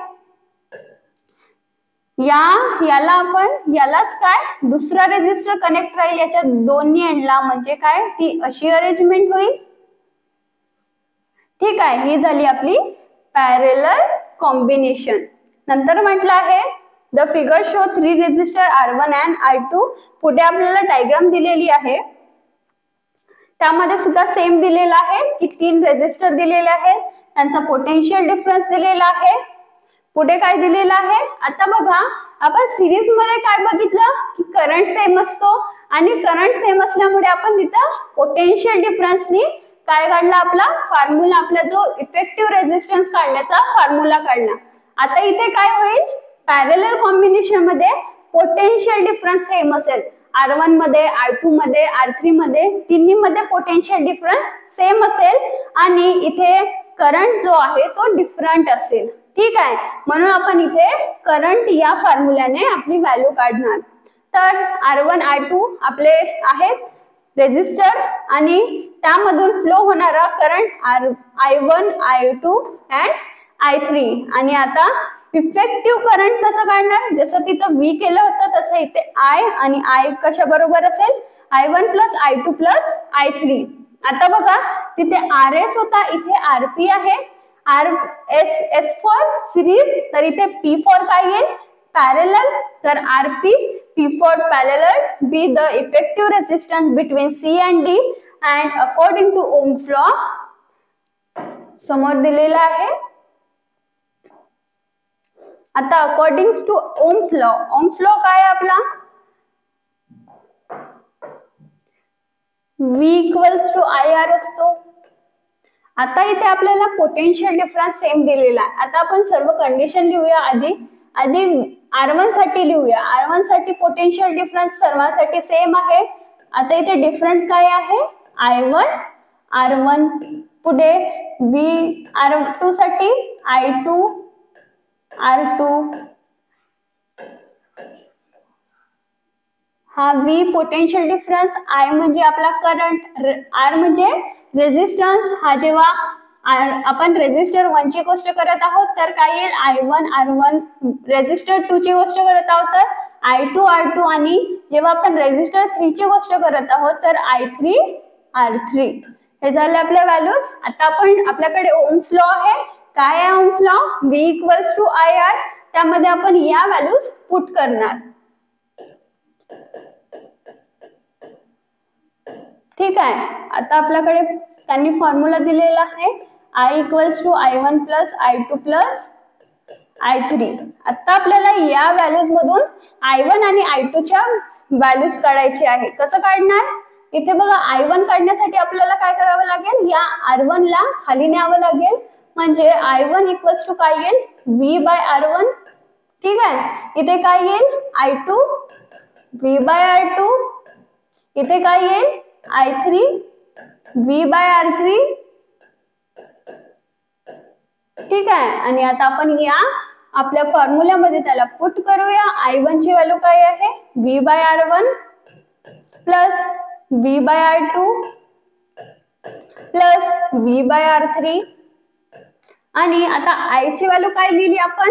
Speaker 1: यालाच काय दुसरा रेजिस्टर कनेक्ट राहील याच्या दोन्ही एंडला, म्हणजे काय ती अशी अरेंजमेंट होईल. ठीक आहे, ही झाली आपली पॅरलल कॉम्बिनेशन. नंतर म्हटलं आहे the figure show 3 resistor R1 and R2. पुढे आपल्याला डायग्राम दिलेली आहे, त्यामध्ये सुद्धा सेम दिलेला आहे की 3 रेजिस्टर दिलेले आहेत, त्यांचा पोटेन्शियल डिफरन्स दिलेला आहे. पुढे काय दिलेलं आहे, आता बघा आपण सिरीज मध्ये काय बघितलं की करंट सेम असतो, आणि करंट सेम असल्यामुळे आपण तिथं पोटेन्शियल डिफरन्सनी काय काढला आपला फॉर्म्युला, आपला जो इफेक्टिव्ह रेजिस्टन्स काढण्याचा फॉर्म्युला काढला. आता इथे काय होईल, पॅरलल कॉम्बिनेशन मध्ये पोटेन्शियल डिफरन्स सेम असेल, R1 मध्ये, R2 मध्ये, R3 मध्ये, तिन्ही मध्ये पोटेन्शियल डिफरन्स सेम असेल, आणि इथे करंट जो आहे तो डिफरंट असेल. ठीक आहे, म्हणून आपण इथे करंट या फॉर्म्युल्याने आपली व्हॅल्यू काढणार. तर R1 R2 आपले आहेत रेजिस्टर, आणि त्यामधून फ्लो होणारा current I1 I2 and I3 आणि आता इफेक्टिव्ह करंट कसं काढणार, जसं तिथं V केलं होतं तसं इथे I आणि I कशा बरोबर असेल I1 plus I2 plus I3. आता बघा तिथे RS होता, इथे RP आहे, S फॉर सिरीज, तर इथे P फॉर काय येईल पॅरलल, तर RP P for parallel be the effective resistance between C and D and according to Ohm's law समोर दिलेला आहे. आता अकॉर्डिंग टू ओम्स लॉ काय आहे आपला V इक्वल्स टू IR असतो. आता इथे आपल्याला पोटेन्शियल डिफरन्स सेम दिलेला आहे. आता आपण सर्व कंडिशन लिहूया. आधी R1 साठी लिहूया. R1 साठी पोटेन्शियल डिफरन्स सर्वांसाठी सेम आहे. आता इथे डिफरंट काय आहे I1 R1, पुढे V R2 साठी I2 R2, हा V पोटेन्शियल डिफरन्स, I म्हणजे आपला करंट, R म्हणजे रेजिस्टन्स. हा जेव्हा आपण रेजिस्टर 1 ची गोष्ट करत आहोत तर काय येईल I1 R1, रेजिस्टर 2 ची गोष्ट करत आहोत तर I2 R2 आणि जेव्हा आपण रेजिस्टर 3 ची गोष्ट करत आहोत तर I3 R3. हे झाले आपल्या व्हॅल्यूज. आता आपण आपल्याकडे ओम्स लॉ आहे. काय आहे Ohm's law V equals to IR, त्यामध्ये आपण या व्हॅल्यूज पुट करणार. ठीक आहे. आता आपल्याकडे त्यांनी फॉर्म्युला दिलेला आहे I equals to I1 plus I2 plus I3. आता आपल्याला या व्हॅल्यूज मधून I1 आणि I2 च्या व्हॅल्यूज काढायचे आहे. कसं काढणार, इथे बघा I1 काढण्यासाठी आपल्याला काय करावं लागेल, या R1 ला खाली न्यावं लागेल, म्हणजे I1 इक्वल्स टू काय येईल V बाय R1. ठीक आहे. इथे काय येईल I2 V बाय R2, इथे काय येईल I3 V बाय R3. ठीक आहे. आणि आता आपण या आपल्या फॉर्म्युल्यामध्ये त्याला पुट करूया. I1 ची व्हॅल्यू काय आहे V by R1 plus V by R2 plus V by R3. आणि आता I ची व्हॅल्यू काय लिहिली आपण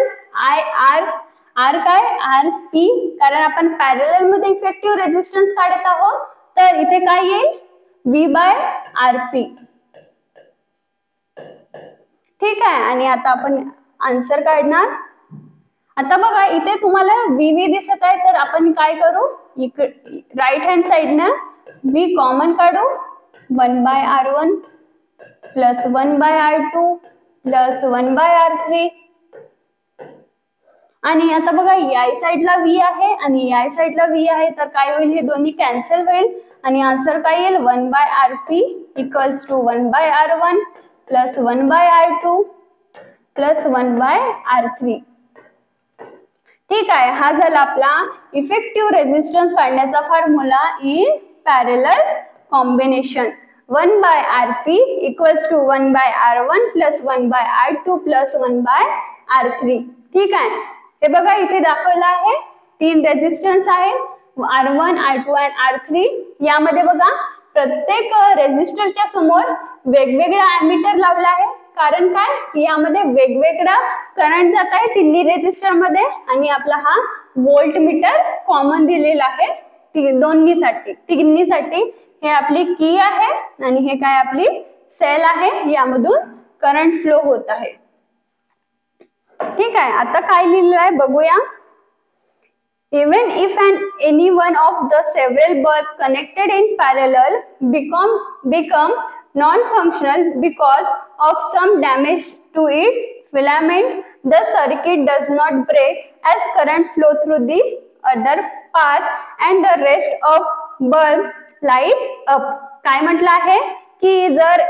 Speaker 1: R काय RP, कारण आपण पॅरलल मध्ये इफेक्टिव्ह रेजिस्टन्स काढत आहोत, तर इथे काय येईल V बाय RP. ठीक आहे. आणि आता आपण आन्सर काढणार. आता बघा इथे तुम्हाला VV दिसत आहे, तर आपण काय करू, राईट हँड साइडनं V कॉमन काढू. 1 by R1 plus 1 by R2 plus 1 by R3. आणि आता बघा या साइडला V आहे आणि या साइडला V आहे, तर काय होईल हे दोन्ही कॅन्सल होईल आणि आन्सर काय येईल 1 by RP equals to 1 by R1 plus 1 by R2 plus 1 by R3. ठीक आहे. हा झाला आपला इफेक्टिव्ह रेजिस्टन्स काढण्याचा formula in parallel combination. 1 by RP equals to 1 by R1 plus 1 by R2 plus 1 by R3. ठीक आहे. हे बघा इथे दाखवलं आहे 3 रेजिस्टन्स आहेत R1, R2 आणि R3. यामध्ये बघा प्रत्येक रेजिस्टरच्या समोर वेगवेगळा ॲमीटर लावला आहे, कारण काय यामध्ये वेगवेगळा करंट जात आहे तिन्ही रेजिस्टर मध्ये, आणि आपला हा व्होल्ट मीटर कॉमन दिलेला आहे तिन्हीसाठी. हे आपली की आहे आणि हे काय आपली सेल आहे, यामधून करंट फ्लो होत आहे. ठीक आहे. आता काय लिहिलेलं आहे बघूया. Even if any one of the several bulbs connected in parallel become non-functional because of some damage to its filament, the circuit does not break as current flow through the other path and the rest of bulb light up. काय म्हटलं आहे की जर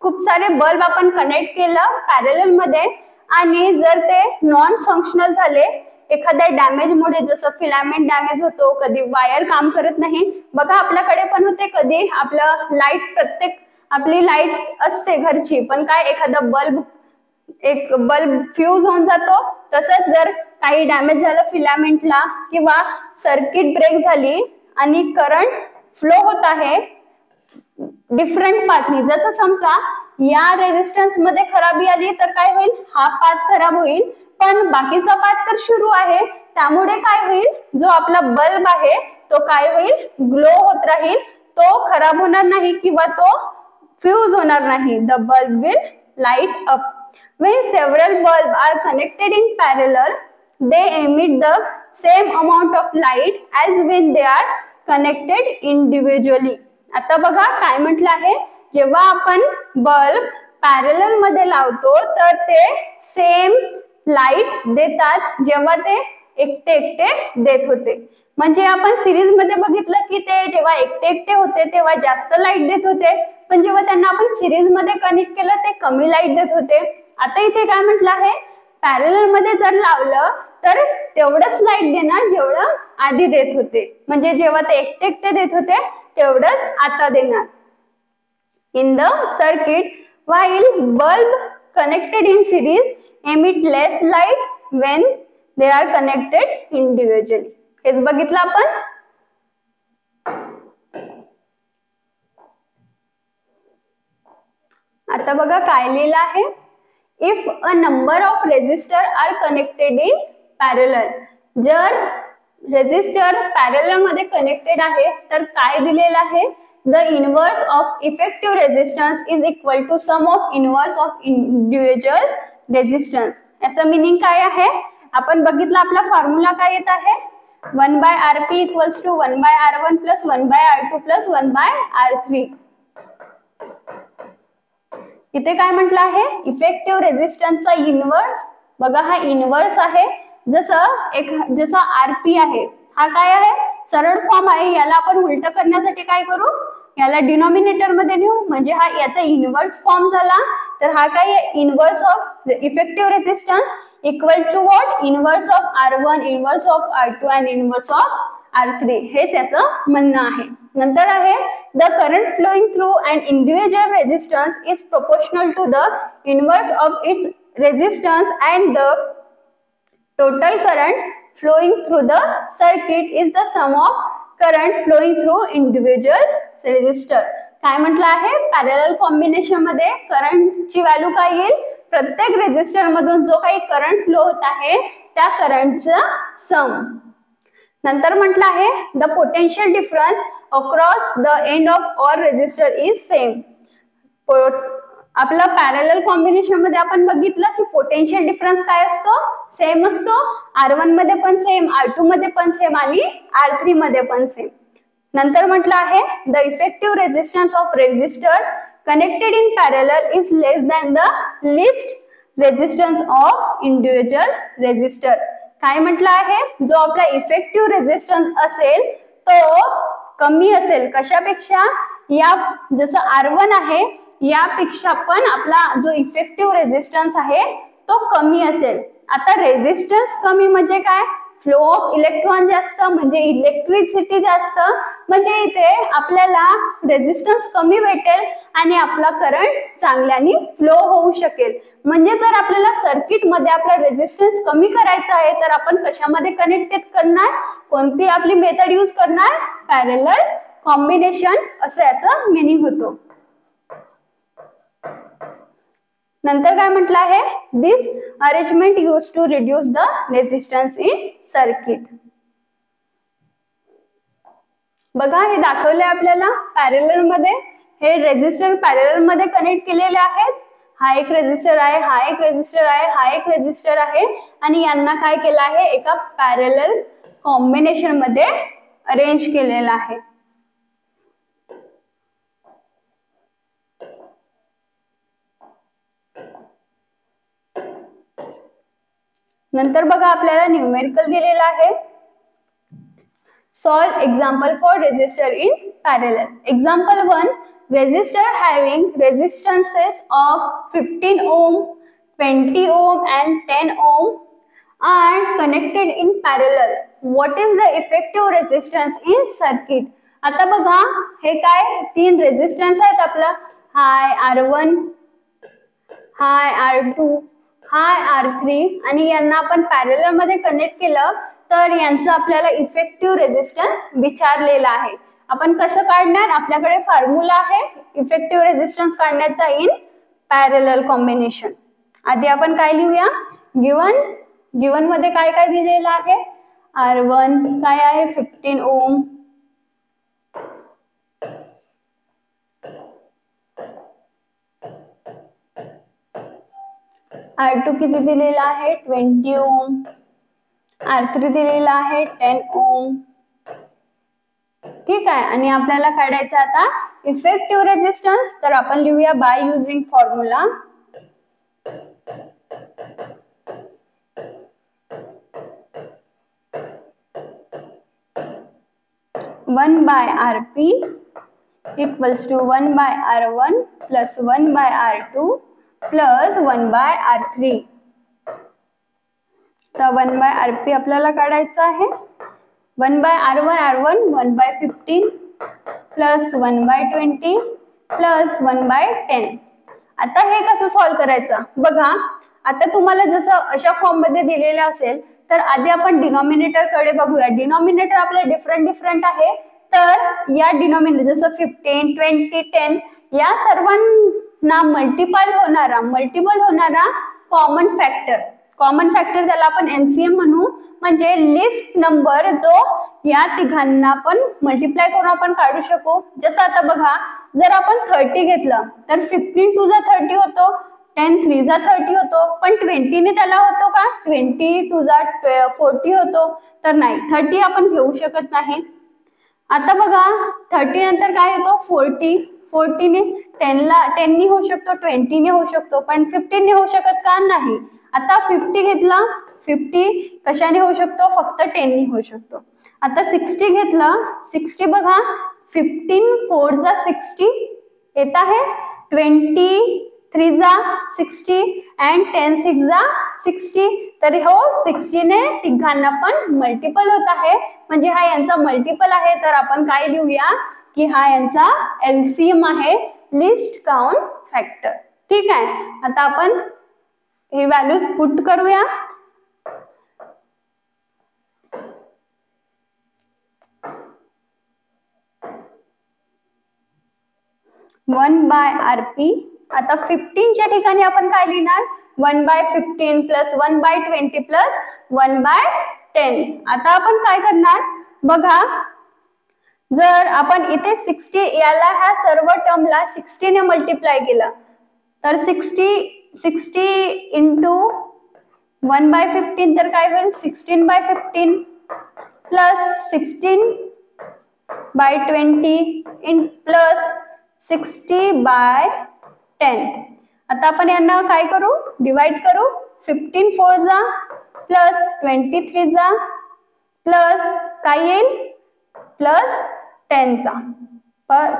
Speaker 1: खूप सारे bulb आपण connect केलं parallel मध्ये आणि जर ते नॉन फंक्शनल झाले एखाद्या डॅमेज मुळे, जसं फिलामेंट डॅमेज होतो, कधी वायर काम करत नाही, बघा आपल्याकडे पण होते, कधी आपलं लाईट आपली लाईट असते घरची, पण काय एखादा बल्ब फ्यूज होऊन जातो. तसंच जर काही डॅमेज झालं फिलामेंटला किंवा सर्किट ब्रेक झाली आणि करंट फ्लो होत आहे डिफरंट पाथनी, जसं समजा या रेझिस्टन्स मध्ये खराबी आली तर काय होईल, हा पाथ खराब होईल, पण बाकीचा पाथ तर सुरू आहे, त्यामुळे काय होईल, जो आपला बल्ब आहे तो काय होईल, ग्लो होत राहील, तो खराब होणार नाही किंवा तो फ्यूज होणार नाही. The bulb will light up. When several bulbs are connected in parallel, they emit the same amount of light as when they are connected individually. आता बघा काय म्हटलं आहे, जेव्हा आपण बल्ब पॅरलल मध्ये लावतो तर ते सेम लाईट देतात जेव्हा ते एकटे एकटे देत होते. म्हणजे आपण सिरीज मध्ये बघितलं की ते जेव्हा एकटे एकटे होते तेव्हा जास्त लाईट देत होते, पण जेव्हा त्यांना आपण सिरीज मध्ये कनेक्ट केलं ते कमी लाईट देत होते. आता इथे काय म्हटलं आहे, पॅरलल मध्ये जर लावलं तर तेवढंच लाईट देणार जेवढं आधी देत होते, म्हणजे जेव्हा ते एकटे एकटे देत होते तेवढंच आता देणार. In the circuit while bulb connected in series emit less light when they are connected individually. हेच बघितलं आपण. आता बघा काय लिहिलं आहे, if a number of resistor are connected in parallel. जर रेजिस्टर पॅरलल मध्ये कनेक्टेड आहे तर काय दिलेलं आहे, the inverse of effective resistance is equal to sum of inverse of individual resistance. याचा मीनिंग काय आहे, आपण बघितलं आपला फॉर्म्युला काय येत आहे, 1/Rp equals to 1/R1 plus 1/R2 plus 1/R3. इथे काय म्हटलं आहे, इफेक्टिव्ह रेजिस्टन्सचा इनवर्स. बघा हा इनवर्स आहे, जसा आरपी आहे, हा काय आहे सरळ फॉर्म आहे, याला आपण उलट करण्यासाठी काय करू, याला डिनॉमिनेटर मध्ये नेऊ, म्हणजे हा याचा इनवर्स फॉर्म झाला. तर हा काय आहे, inverse of effective resistance equal to what, inverse of R1, inverse of R2 and inverse of R3. हे त्याचं म्हणणं आहे. नंतर आहे the current flowing through and individual resistance is proportional to the inverse of its resistance and the total current flowing through the circuit is the sum of current flowing through individual resistor. काय म्हटलं आहे, parallel combination मध्ये करंटची value काय येईल, प्रत्येक resistor मधून जो काही करंट फ्लो होत आहे त्या करंटचा सम. नंतर म्हटलं आहे the potential difference across the end of all resistor is same. आपलं पॅरलल कॉम्बिनेशन मध्ये आपण बघितलं की पोटेन्शियल डिफरन्स काय असतो, सेम असतो. R1 मध्ये पण सेम, R2 मध्ये पण सेम आणि R3 मध्ये पण सेम. नंतर म्हटलं आहे the effective resistance of resistor connected in parallel is less than the least resistance of individual resistor. काय म्हटलं आहे, जो आपला इफेक्टिव्ह रेजिस्टन्स असेल तो कमी असेल कशापेक्षा, या जसं R1 आहे यापेक्षा पण आपला जो इफेक्टिव्ह रेजिस्टन्स आहे तो कमी असेल. आता रेजिस्टन्स कमी म्हणजे काय, फ्लो ऑफ इलेक्ट्रॉन जास्त म्हणजे इलेक्ट्रिसिटी जास्त, म्हणजे इथे आपल्याला रेजिस्टन्स कमी भेटेल आणि आपला करंट चांगल्याने फ्लो होऊ शकेल. म्हणजे जर आपल्याला सर्किट मध्ये आपला रेजिस्टन्स कमी करायचा आहे तर आपण कशामध्ये कनेक्टेड करणार, कोणती आपली मेथड यूज करणार, पॅरलल कॉम्बिनेशन, असं याचं मीनिंग होतो. नंतर काय म्हटलं आहे, this arrangement use to reduce the resistance in circuit. बघा हे दाखवलंय आपल्याला पॅरलल मध्ये, हे रेजिस्टर पॅरलल मध्ये कनेक्ट केलेले आहेत. हा एक रेजिस्टर आहे, हा एक रेजिस्टर आहे, हा एक रेजिस्टर आहे आणि यांना काय केलं आहे, एका पॅरलल कॉम्बिनेशन मध्ये अरेंज केलेलं आहे. नंतर बघा आपल्याला न्यूमेरिकल दिलेला आहे. Solve example for resistor in parallel. Example 1, resistor having resistances of 15 ohm, 20 ohm and 10 ohm are connected in parallel. What is the effective resistance in circuit. आता बघा हे काय, 3 रेजिस्टन्स आहेत आपला, हाय R1, हाय R2, हाय R3 आणि यांना आपण पॅरलल मध्ये कनेक्ट केलं तर यांचं आपल्याला इफेक्टिव्ह रेजिस्टन्स विचारलेला आहे. आपण कसं काढणार, आपल्याकडे फॉर्म्युला आहे इफेक्टिव्ह रेजिस्टन्स काढण्याचा इन पॅरलल कॉम्बिनेशन. आधी आपण काय लिहूया, गिवन मध्ये काय काय दिलेलं आहे, R1 काय आहे 15 ओम, R2 किती दिलेला आहे 20 ओम, R3 दिलेला आहे 10 ओम. ठीक आहे. आणि आपल्याला काढायचं आता इफेक्टिव्ह रेजिस्टन्स. तर आपण लिहूया by using formula 1/Rp equals to 1/R1 plus 1/R2 plus 1/R3. तर 1/Rp आपल्याला काढायचं आहे. 1/R1 1/15 plus 1/20 plus 1/10. आता हे कसं सॉल्व करायचं बघा. आता तुम्हाला जसं अशा फॉर्म मध्ये दिलेलं असेल तर आधी आपण डिनॉमिनेटर कडे बघूया. डिनॉमिनेटर आपले डिफरंट आहे. तर या डिनॉमिनेटर जसं 15, 20, 10 या सर्वांना मल्टिपल होणारा कॉमन फॅक्टर त्याला आपण एलसीएम म्हणू. म्हणजे लिस्ट नंबर जो या तिघांना पण मल्टिप्लाय करून आपण काढू शकू. जसं आता बघा, जर आपण 30 घेतलं तर 15 2 जा 30 होतो, 10 3 जा 30 होतो. पण 20 ने त्याला होतो का, 20 2 जा 40 होतो. तर नाही, 30 आपण घेऊ शकत नाही. आता बघा 30 नंतर काय होतो 40 ने 10 ने होऊ शकतो, 20 ने होऊ शकतो, पण 15 ने होऊ शकत का, नाही. आता 50 घेतला, 50 कशाने होऊ शकतो, फक्त 10 ने होऊ शकतो. आता 60 घेतलं, 60 बघा 15 4 जा 60 येत आहे, 20 3 जा 60 and 10 6 जा 60. तर हो 60 ने तिघांना पण मल्टिपल होत आहे. म्हणजे हा यांचा मल्टिपल आहे. तर आपण काय लिहूया की हा यांचा एलसीएम आहे, लिस्ट काउंट फॅक्टर. ठीक आहे. आता आपण हे व्हॅल्यू पुट करूया. (1/Rp). आता 15च्या ठिकाणी आपण काय लिहिणार, 1/15 प्लस 1/20 प्लस 1/10. आता आपण काय करणार बघा, जर आपण इथे 60 याला ह्या सर्व टर्मला 60 ने मल्टिप्लाय केलं तर 60 इंटू 1/15 तर काय होईल 16/15 प्लस 16/20 प्लस 60/10. आता आपण यांना काय करू, डिवाइड करू. 15 4 जा प्लस 23 जा प्लस काय येईल प्लस 10 चा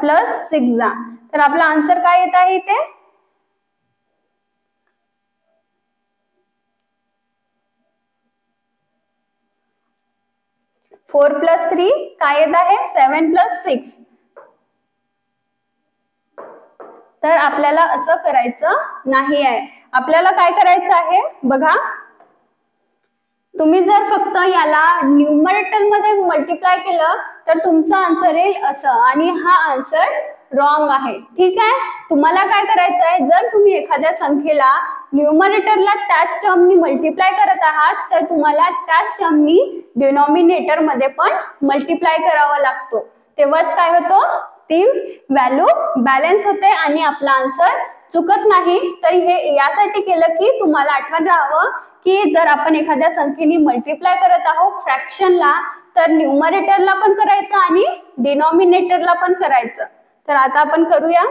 Speaker 1: प्लस 6 जा. तर आपला आन्सर काय येत आहे इथे 4 + 3 काय येत आहे 7 + 6. तर आपल्याला असं करायचं नाही आहे. आपल्याला काय करायचं आहे बघा, तुम्ही जर फक्त याला न्यूमरेटर मध्ये मल्टिप्लाय केलं तर तुमचा आन्सर येईल असं, आणि हा आन्सर रॉंग आहे. ठीक आहे. तुम्हाला काय करायचं आहे, जर तुम्ही एखाद्या संख्येला न्यूमरेटरला त्याच टर्मनी मल्टिप्लाय करत आहात तर तुम्हाला त्याच टर्मनी डिनॉमिनेटर मध्ये पण मल्टिप्लाय करावा लागतो. तेव्हाच काय होतं, ती व्हॅल्यू बॅलन्स होते आणि आपला आन्सर चुकत नाही. तरी हे यासाठी केलं की तुम्हाला आठवण राहावं की जर आपण एखाद्या संख्येने मल्टिप्लाय करत आहोत फ्रॅक्शनला तर न्यूमरेटरला पण करायचं आणि डिनॉमिनेटरला पण करायचं. तर आता आपण करूया.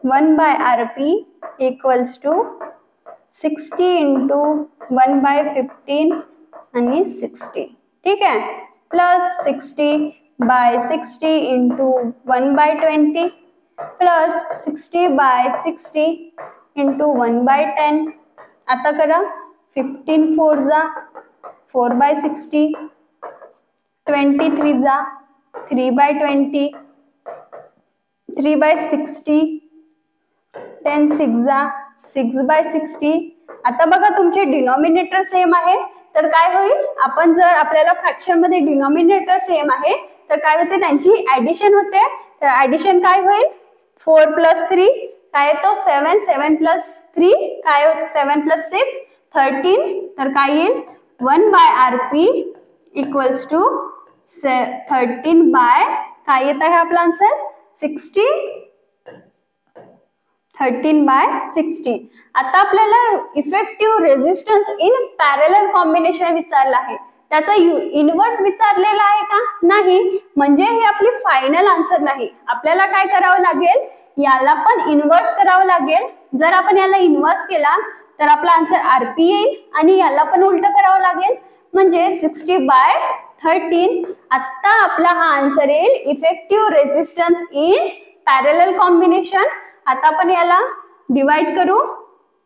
Speaker 1: (1/Rp) equals to 60 into 1/15 आणि 60. ठीक आहे. Plus 60/60 into 1/20 plus 60/60 into 1/10. आता करा 15 4 जा 4/60, 23 जा 3/20, 3/60, 10 6 जा 6/60. आता बघा तुमचे डिनॉमिनेटर सेम आहे तर काय होईल, आपण जर आपल्याला फ्रॅक्शन मध्ये डिनॉमिनेटर सेम आहे तर काय होते, त्यांची ऍडिशन होते. तर ऍडिशन काय होईल, 4 + 3 काय येतो 7, 7 + 3 काय 7 + 6 13. तर काय येईल 1/rp = 13 काय येत आहे आपला आन्सर 60. 13/60. आता आपल्याला effective resistance in parallel combination विचारला आहे. त्याचा इनव्हर्स विचारलेला आहे का, नाही. म्हणजे ही आपली फायनल आन्सर नाही. आपल्याला काय करावं लागेल, याला पण इनव्हर्स करावं लागेल. जर आपण याला इनव्हर्स केला तर आपला आन्सर आरपी येईल आणि याला पण उलट करावं लागेल, म्हणजे 60/13. आता आपला हा आन्सर येईल effective resistance in parallel combination. आता आपण याला डिवाइड करू,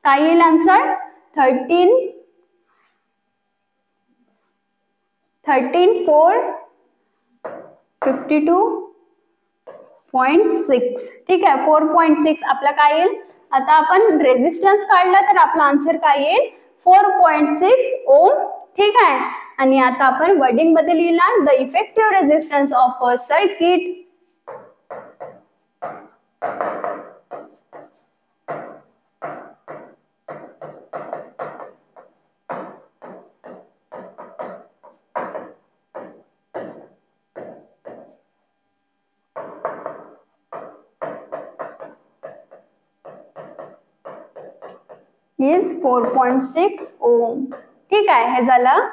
Speaker 1: काय येईल आन्सर 13 4 52.6. ठीक आहे 4.6 आपला काय येईल. आता आपण रेझिस्टन्स काढला तर आपला आन्सर काय येईल 4.6 ओम. ठीक आहे. आणि आता आपण वर्डिंग मध्ये लिहिला, the effective resistance of a circuit is 4.6 ओम. ठीक आहे, हे झालं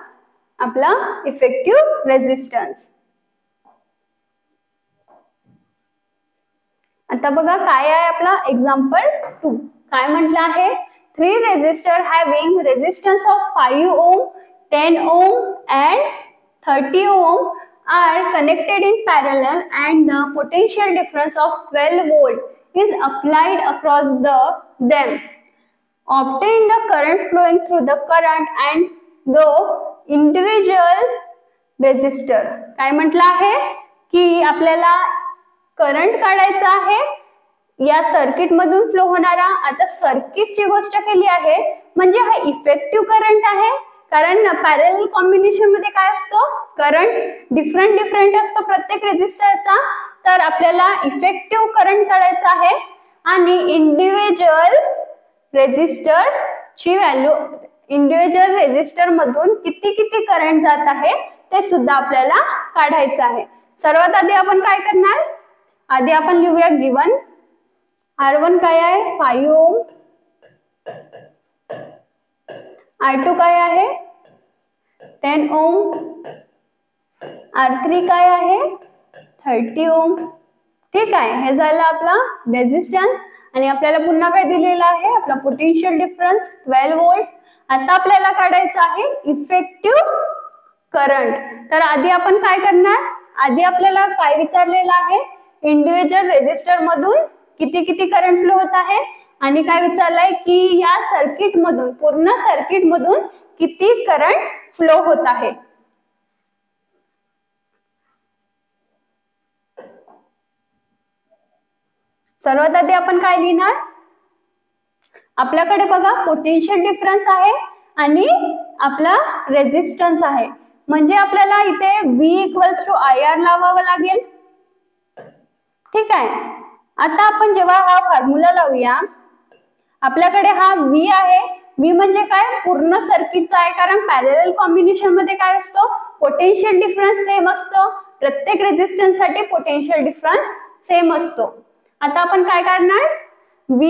Speaker 1: आपला इफेक्टिव्ह रेझिस्टन्स. आता बघा काय आहे आपला एक्झाम्पल 2. काय म्हटलं आहे, 3 resistor having resistance of 5 ohm 10 ohm and 30 ohm are connected in parallel and the potential difference of 12 volt is applied across them. Obtain the current flowing through the current and the individual resistor. काय म्हटलं आहे की आपल्याला current काढायचा आहे या circuit मधून flow होणारा. आता सर्किटची गोष्ट केली आहे म्हणजे हा इफेक्टिव्ह करंट आहे, कारण पॅरलल कॉम्बिनेशन मध्ये काय असतो, करंट डिफरंट असतो प्रत्येक रेझिस्टरचा. तर आपल्याला इफेक्टिव्ह करंट काढायचा आहे आणि इंडिव्हिज्युअल रेझिस्टर ची व्हॅल्यू, इंडिव्हिज्युअल रेझिस्टर मधून किती करंट जात आहे ते सुद्धा आपल्याला काढायचं आहे. सर्वात आधी आपण काय करणार, आधी आपण लिहूया गिवन R1 काय आहे 5 ओम, R2 काय आहे 10 ओम, R3 काय आहे 30 ओम. ठीक आहे, हे झालं आपला रेझिस्टन्स. आणि आपल्याला पुन्हा काय दिलेलं आहे, आपला पोटेन्शियल डिफरन्स 12 व्होल्ट. आता आपल्याला काढायचं आहे इफेक्टिव्ह करंट. तर आधी आपण काय करणार, आधी आपल्याला काय विचारलेलं आहे, इंडिव्हिज्युअल रेझिस्टर मधून किती करंट फ्लो होत आहे आणि काय विचारलंय की या सर्किट मधून, पूर्ण सर्किट मधून किती करंट फ्लो होत आहे. सर्वात आधी आपण काय लिहिणार, आपल्याकडे बघा पोटेन्शियल डिफरन्स आहे आणि आपला रेझिस्टन्स आहे, म्हणजे आपल्याला इथे V = IR लावावं लागेल. ठीक आहे. आता आपण जेव्हा हा फॉर्म्युला लावूया, आपल्याकडे हा V आहे. V म्हणजे काय, पूर्ण सर्किटचा आहे, कारण पॅरलल कॉम्बिनेशन मध्ये काय असतो, पोटेन्शियल डिफरन्स सेम असतो. प्रत्येक रेझिस्टन्स साठी पोटेन्शियल डिफरन्स सेम असतो. आता आपण काय करणार, V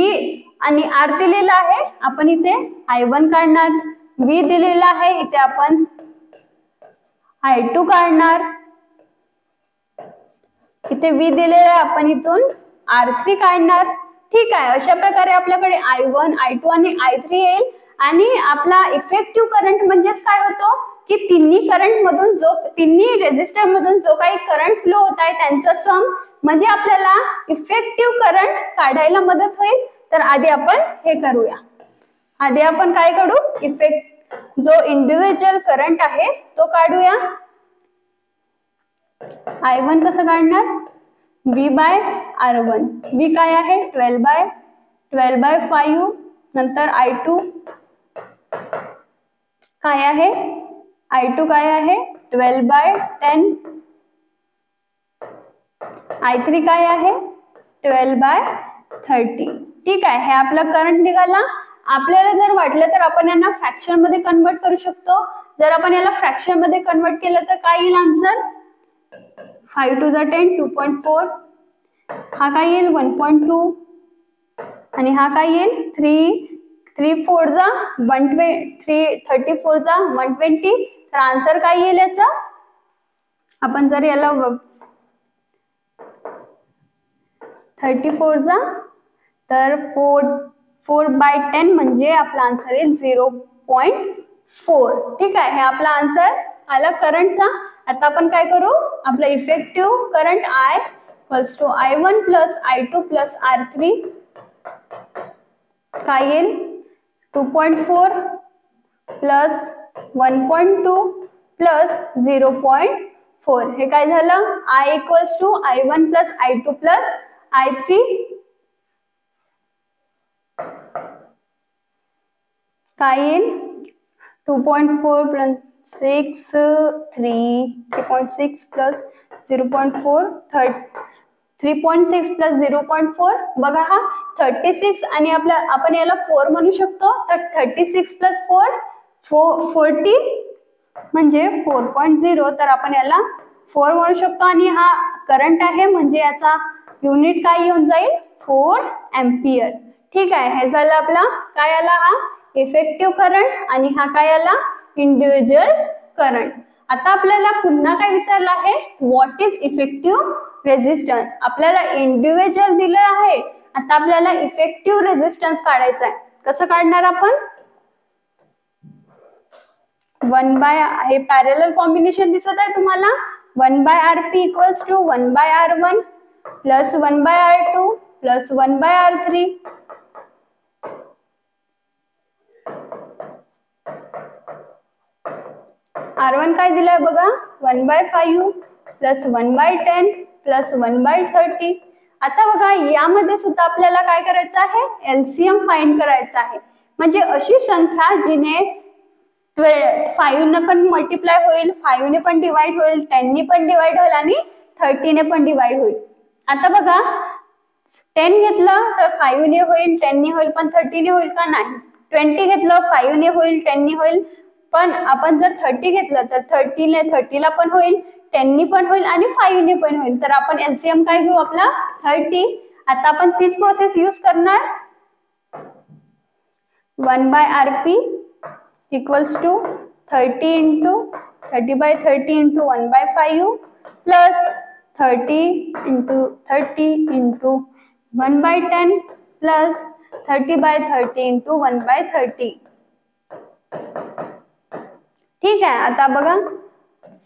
Speaker 1: आणि R दिलेला आहे, आपण इथे I1 काढणार. V दिलेला आहे, इथे आपण I2 काढणार. इथे V दिलेला आहे, आपण इथून R3 काढणार. ठीक आहे. अशा प्रकारे आपल्याकडे I1, I2 आणि I3 येईल. आणि आपला इफेक्टिव्ह करंट म्हणजेच काय होतो की तिन्ही करंट मधून तिन्ही रेझिस्टर मधून जो काही करंट फ्लो होत आहे त्यांचा सम, म्हणजे आपल्याला इफेक्टिव्ह करंट काढायला मदत होईल. तर आधी आपण हे करूया, आधी आपण काय काढू, जो इंडिव्हिज्युअल करंट आहे तो काढूया. I1 कसं काढणार, V/R1. V काय आहे 12/5. नंतर I2 काय आहे I2 काय आहे 12/10, I3 काय आहे 12/30. ठीक आहे, हे आपलं करंट निघाला. आपल्याला जर वाटलं तर आपण यांना फ्रॅक्शन मध्ये कन्वर्ट करू शकतो. जर आपण याला फ्रॅक्शन मध्ये कन्वर्ट केलं तर काय येईल आन्सर 5 2 10 2.4, हा काय येईल 1.2 आणि हा काय येईल 3 4 जा 120 34 जा 120. तर आन्सर काय येईल याचा, आपण जर याला 34 जा तर 4/10 म्हणजे आपला आन्सर येईल 0.4. ठीक आहे, हे आपला आन्सर आला करंटचा. आता आपण काय करू, आपला effective current I = I1 + I2 + R3 काय येईल 2.4 + 1.2 + 0.4. हे काय झालं, I = I1 + I2 + I3 काय येईल 2.4 + 6 3.6 + 0.4 3.6 + 0.4. बघा हा 36 आणि आपण याला 4 म्हणू शकतो. तर 36 + 4 40 म्हणजे 4.0. तर आपण याला 4 म्हणू शकतो आणि हा करंट आहे म्हणजे याचा युनिट काय येऊन जाईल 4 एम्पियर. ठीक आहे, हे झालं आपला काय आला हा इफेक्टिव्ह करंट आणि हा काय आला इंडिव्हिज्युअल करंट. आता आपल्याला पुन्हा काय विचारलं आहे, व्हॉट इज इफेक्टिव्ह रेझिस्टन्स. आपल्याला इंडिव्हिज्युअल दिलं आहे, आता आपल्याला इफेक्टिव्ह रेझिस्टन्स काढायचा आहे. कसं काढणार आपण, 1 हे पॅरलल कॉम्बिनेशन दिसत आहे तुम्हाला, 1/Rp = 1/R1 + 1/R2 + 1/R3. R1 काय दिलाय बघा 1/5 + 1/10 + 1/30. आता बघा यामध्ये सुद्धा आपल्याला काय करायचं आहे, एलसीएम फाइंड करायचं आहे. म्हणजे अशी संख्या जिने 5 ने पण मल्टिप्लाय होईल, 5 ने पण डिवाइड होईल, 10 ने पण डिवाइड होईल आणि 30 ने पण डिवाइड होईल. आता बघा 10 घेतलं तर 5 ने होईल, 10 ने होईल, पण 30 ने होईल का नाही. 20 घेतलं 5 ने होईल, 10 ने होईल, पण आपण जर 30 घेतलं तर 30 ला पण होईल, 10 ने पण होईल आणि 5 ने पण होईल. तर आपण एलसीएम काय घेऊ आपला 30. आता आपण तीच प्रोसेस यूज करणार. 1/Rp = 30 × 30/30 × 1/5 plus 30 × 30 × 1/10 plus 30/30 × 1/30. ठीक आहे, आता बघा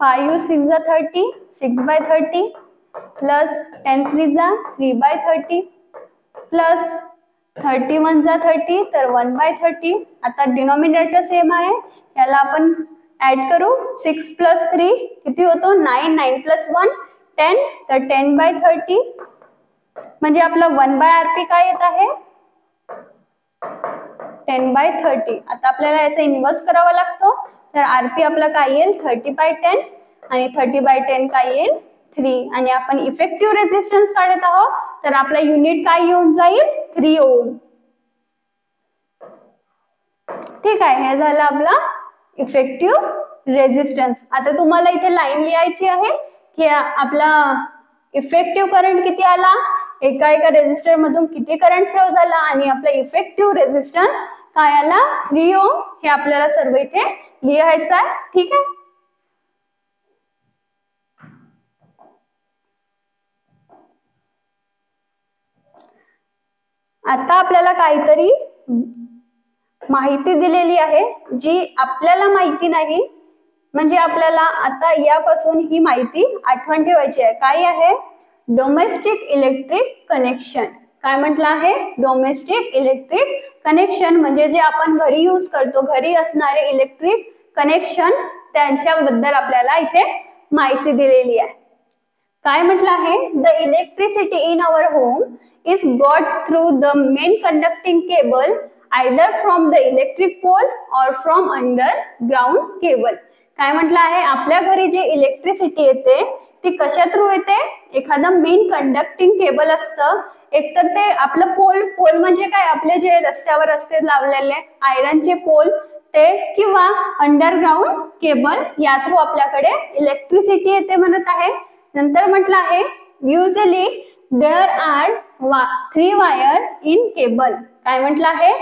Speaker 1: 5 6 जा 30, 6/30 plus 10 3 जा 3/30 plus 31 जा 30 तर 1/30. आता डिनॉमिनेटर सेम आहे, याला आपण ऍड करू. 6 + 3 किती होतो 9, 9 + 1 10 तर 10/30 म्हणजे आपला 1/Rp काय येत आहे 10/30. आता आपल्याला याचा इन्व्हर्स करावा लागतो. तर Rp आपला काय येईल 30/10 आणि 30/10 काय येईल 3 आणि आपण इफेक्टिव्ह रेझिस्टन्स काढत आहोत. तर आपला युनिट काय येऊन जाईल 3 ओम. ठीक आहे, हे झालं आपला इफेक्टिव्ह रेझिस्टन्स. आता तुम्हाला इथे लाईन लिहायची आहे की आपला इफेक्टिव्ह करंट किती आला, एका रेझिस्टर मधून किती करंट फ्लो झाला आणि आपला इफेक्टिव्ह रेझिस्टन्स काय आला 3 ओम. हे आपल्याला सर्व इथे लिहायचं आहे. ठीक आहे, आता आपल्याला काहीतरी माहिती दिलेली आहे जी आपल्याला माहिती नाही. म्हणजे आपल्याला आता यापासून ही माहिती आठवण ठेवायची आहे. काय आहे डोमेस्टिक इलेक्ट्रिक कनेक्शन. काय म्हटलं आहे डोमेस्टिक इलेक्ट्रिक कनेक्शन म्हणजे जे आपण घरी यूज करतो, घरी असणारे इलेक्ट्रिक कनेक्शन, त्यांच्याबद्दल आपल्याला इथे माहिती दिलेली आहे. काय म्हटलं आहे the electricity in our home is brought through the main conducting cable either from the electric pole or from underground cable. काय म्हटलं आहे, आपल्या घरी जे इलेक्ट्रिसिटी येते ती कशा थ्रू येते, एखादं मेन कंडक्टिंग केबल असतं, एकतर ते आपलं पोल म्हणजे काय, आपले जे रस्त्यावर असते लावलेले आयरनचे पोल ते, किंवा अंडरग्राउंड केबल, या थ्रू आपल्याकडे इलेक्ट्रिसिटी येते म्हणत आहे. नंतर म्हटलं आहे usually there are 3 wire in cable. काय म्हटलं आहे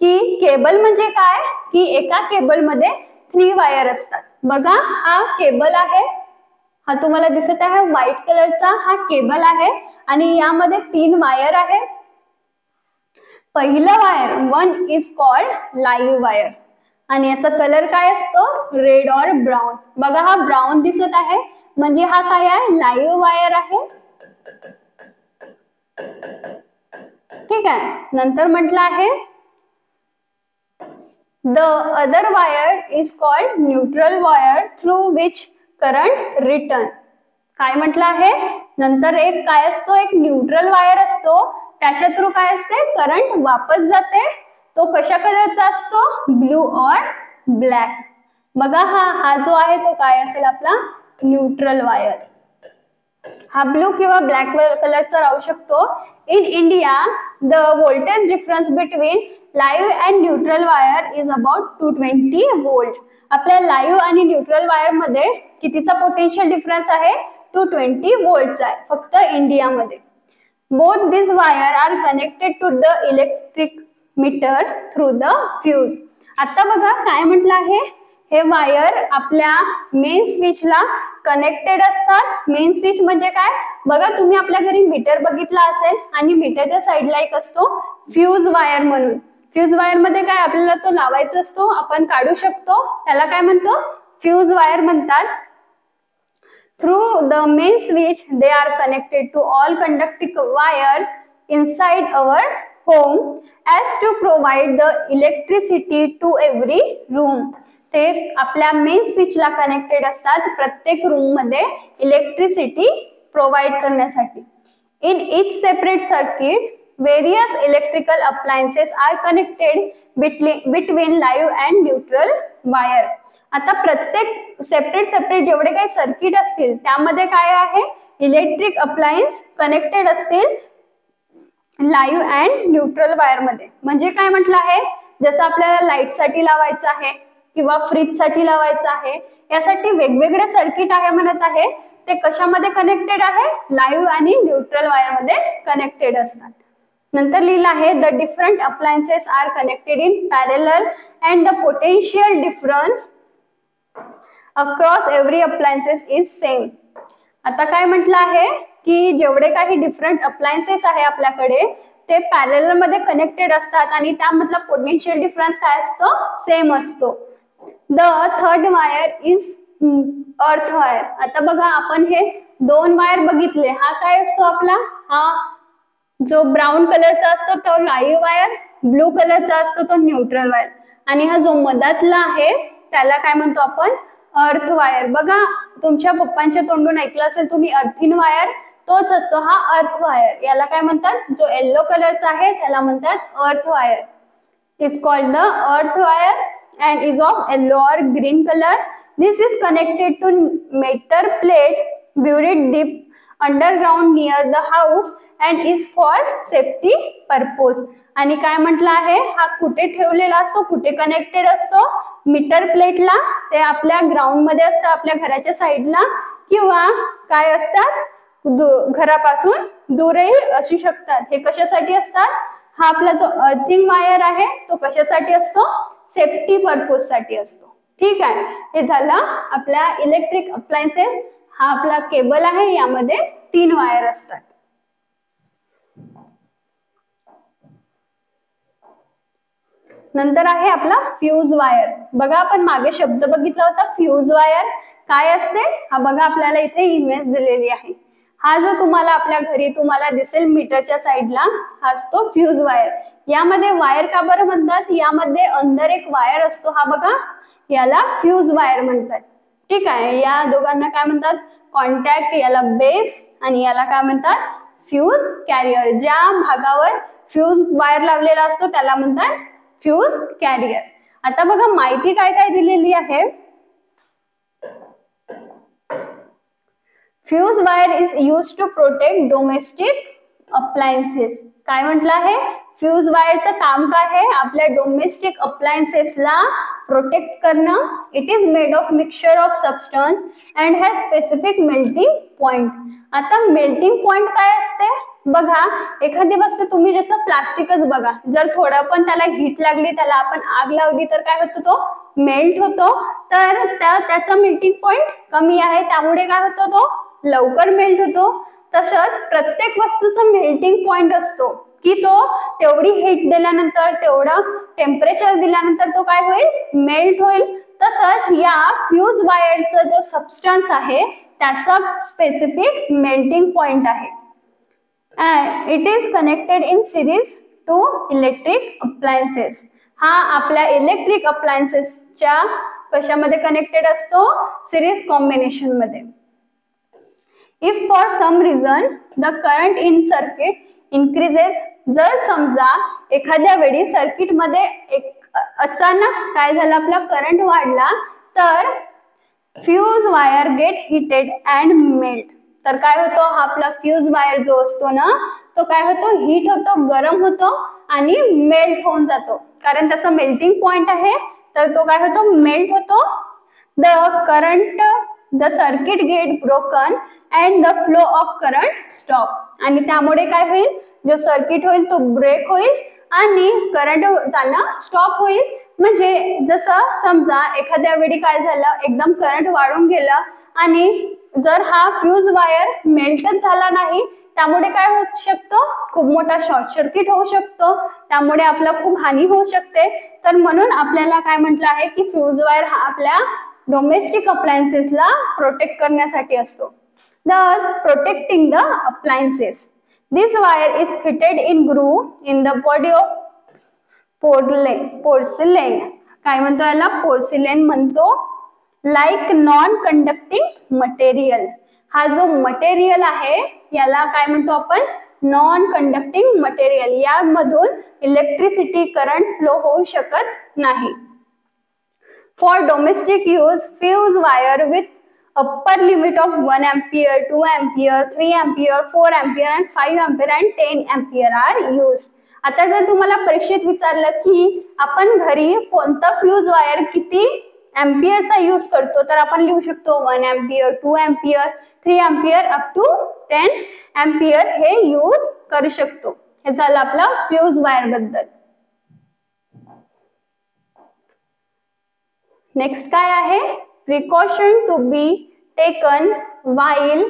Speaker 1: की केबल म्हणजे काय, की एका केबल मध्ये 3 वायर असतात. बघा हा केबल आहे, हा तुम्हाला दिसत आहे व्हाईट कलरचा हा केबल आहे आणि यामध्ये 3 वायर आहे. पहिला wire 1 is called live wire आणि याचा कलर काय असतो, रेड और ब्राउन. बघा हा ब्राउन दिसत आहे म्हणजे हा काय आहे, लाईव्ह वायर आहे. ठीक आहे. नंतर म्हटलं आहे the other wire is called neutral wire through which current return. काय म्हटलं आहे, नंतर एक काय असतो, एक न्यूट्रल वायर असतो, त्याच्या थ्रू काय असते, करंट वापस जाते. तो कशा कलरचा असतो, ब्लू और ब्लॅक. बघा हा जो आहे तो काय असेल आपला न्यूट्रल वायर. हा ब्लू किंवा ब्लॅक कलरचा राहू शकतो. In India the voltage difference between live and neutral wire is about 220 volt. आपल्या लाईव्ह आणि न्यूट्रल वायर मध्ये कितीचा पोटेन्शियल डिफरन्स आहे, 220 वोल्टचा आहे फक्त इंडियामध्ये. Both this wire are connected to the electric meter through the fuse. आता बघा काय म्हटलं आहे, हे वायर आपल्या मेन स्विचला कनेक्टेड असतात. मेन स्विच म्हणजे काय, बघा तुम्ही आपल्या घरी मीटर बघितला असेल आणि मीटरच्या साईडला एक असतो फ्यूज वायर म्हणून. फ्यूज वायर मध्ये काय आपल्याला तो लावायचा असतो, आपण काढू शकतो, त्याला काय म्हणतो, फ्यूज वायर म्हणतात. Through the main switch, they are connected to all conducting wire inside our home as to provide the electricity to every room. ते आपल्या मेन स्विचला कनेक्टेड असतात, प्रत्येक रूम मध्ये इलेक्ट्रिसिटी प्रोव्हाइड करण्यासाठी. In each separate circuit, various electrical appliances are connected between live and neutral wire. आता प्रत्येक separate जेवढे काही सर्किट असतील त्यामध्ये काय आहे, इलेक्ट्रिक अप्लायन्स कनेक्टेड असतील लाईव्ह अँड न्यूट्रल वायर मध्ये. म्हणजे काय म्हटलं आहे, जसं आपल्याला लाईट साठी लावायचं आहे किंवा फ्रीज साठी लावायचं आहे, यासाठी वेगवेगळे सर्किट आहे म्हणत आहे. ते कशामध्ये कनेक्टेड आहे, लाईव्ह आणि न्यूट्रल वायर मध्ये कनेक्टेड असतात. नंतर लिहिलं आहे the different appliances are connected in parallel and the potential difference across every appliances is same. आता काय म्हटलं आहे की जेवढे काही डिफरंट अप्लायन्सेस आहे आपल्याकडे ते पॅरलल मध्ये कनेक्टेड असतात आणि त्यामधला पोटेन्शियल डिफरन्स काय असतो, सेम असतो. The third wire is earth wire. आता बघा आपण हे 2 वायर बघितले, हा काय असतो आपला, हा जो ब्राऊन कलरचा असतो तो लाईव्ह वायर, ब्लू कलरचा असतो तो न्यूट्रल वायर आणि हा जो मधातला आहे त्याला काय म्हणतो आपण, अर्थ वायर. बघा तुमच्या पप्पांच्या तोंडून ऐकलं असेल तुम्ही अर्थिन वायर, तोच असतो हा अर्थ वायर. याला काय म्हणतात, जो येलो कलरचा आहे त्याला म्हणतात earth wire. Is called the earth wire and is of yellow or green color. This is connected to metal plate buried deep underground near the house and is for safety purpose. आणि काय म्हटलं आहे, हा कुठे ठेवलेला असतो, कुठे connected असतो, मीटर प्लेटला. ते आपल्या ग्राउंड मध्ये असतं, आपल्या घराच्या साईडला, किंवा काय असतात घरापासून दूरही असू शकतात. हे कशासाठी असतात, हा आपला जो अर्थिंग वायर आहे तो कशासाठी असतो, सेफ्टी पर्पज साठी असतो. ठीक आहे, हे झालं आपल्या इलेक्ट्रिक अप्लायन्सेस. हा आपला केबल आहे, यामध्ये 3 वायर असतात. नंतर आहे आपला फ्यूज वायर. बघा आपण मागे शब्द बघितला होता फ्यूज वायर काय असते, हा बघा आपल्याला इथे इमेज दिलेली आहे. हा जो तुम्हाला आपल्या घरी तुम्हाला दिसेल मीटरच्या साईडला, हा असतो फ्यूज वायर. यामध्ये वायर का बरं म्हणतात, यामध्ये अंदर एक वायर असतो, हा बघा याला फ्यूज वायर म्हणतात. ठीक आहे, या दोघांना काय म्हणतात, कॉन्टॅक्ट, याला बेस आणि याला काय म्हणतात, फ्यूज कॅरियर. ज्या भागावर फ्यूज वायर लावलेला असतो त्याला म्हणतात फ्यूज कॅरियर. आता बघा माहिती काय काय दिलेली आहे, fuse wire is use to protect domestic appliances. काय म्हटलं आहे? फ्यूज वायरचं काम काय आहे? आपल्या डोमेस्टिक अप्लायन्सेसला प्रोटेक्ट करणं. It is made of mixture of substance and has specific melting point. आता मेल्टिंग पॉइंट काय असते बघा, एखादी वस्तू तुम्ही जसं प्लास्टिकच बघा, जर थोडं पण त्याला हीट लागली, त्याला आपण आग लावली तर काय होतो? तो मेल्ट होतो. तर त्याचा मेल्टिंग पॉइंट कमी आहे, त्यामुळे काय होतो? तो लवकर मेल्ट होतो. तसंच प्रत्येक वस्तूचा मेल्टिंग पॉइंट असतो की तो तेवढी हीट दिल्यानंतर, तेवढं टेम्परेचर दिल्यानंतर तो काय होईल? मेल्ट होईल. तसंच या फ्यूज वायरचा जो सबस्टन्स आहे त्याचा स्पेसिफिक मेल्टिंग पॉइंट आहे. and it is connected in series to electric appliances. हा आपल्या इलेक्ट्रिक अप्लायन्सेसच्या कशामध्ये कनेक्टेड असतो? सिरीज कॉम्बिनेशन मध्ये. If for some reason the current in circuit increases, जर समजा एखाद्या वेळी सर्किट मध्ये अचानक काय झालं, आपला करंट वाढला, तर fuse wire get heated and melt. तर काय होतो? हा आपला फ्यूज वायर जो असतो ना, तो काय होतो? हीट होतो, गरम होतो आणि मेल्ट होऊन जातो. कारण त्याचा मेल्टिंग पॉइंट आहे, तर तो काय होतो? मेल्ट होतो. The circuit get broken and the flow of current stop. आणि त्यामुळे काय होईल? जो सर्किट होईल तो ब्रेक होईल आणि करंट जाणं स्टॉप होईल. म्हणजे जसं समजा एखाद्या वेळी काय झालं, एकदम करंट वाढून गेलं आणि जर हा फ्यूज वायर मेल्टच झाला नाही, त्यामुळे काय होऊ शकतो? खूप मोठा शॉर्ट सर्किट होऊ शकतो, त्यामुळे आपला खूप हानी होऊ शकते. तर म्हणून आपल्याला काय म्हटलं आहे की फ्यूज वायर हा आपल्या डोमेस्टिक अप्लायन्सेसला प्रोटेक्ट करण्यासाठी असतो. thus protecting the appliances. This wire is fitted in groove in the body of porcelain. काय म्हणतो याला? पोर्सिलेन म्हणतो. Like non conducting material. हा जो मटेरियल आहे याला काय म्हणतो आपण? Non conducting material. यामधून इलेक्ट्रिसिटी, करंट फ्लो होऊ शकत नाही. For domestic use fuse wire with upper limit of 1 ampere, 2 ampere, 3 ampere, 4 ampere and 5 ampere and 10 ampere are used. आता जर तुम्हाला परीक्षेत विचारलं की आपण घरी कोणता फ्यूज वायर किती एम्पियरचा यूज करतो, तर आपण लिहू शकतो 1 ampere, 2 ampere, 3 ampere up to 10 ampere हे यूज करू शकतो. हे झालं आपलं फ्यूज वायर बद्दल. नेक्स्ट काय आहे? precaution to be taken while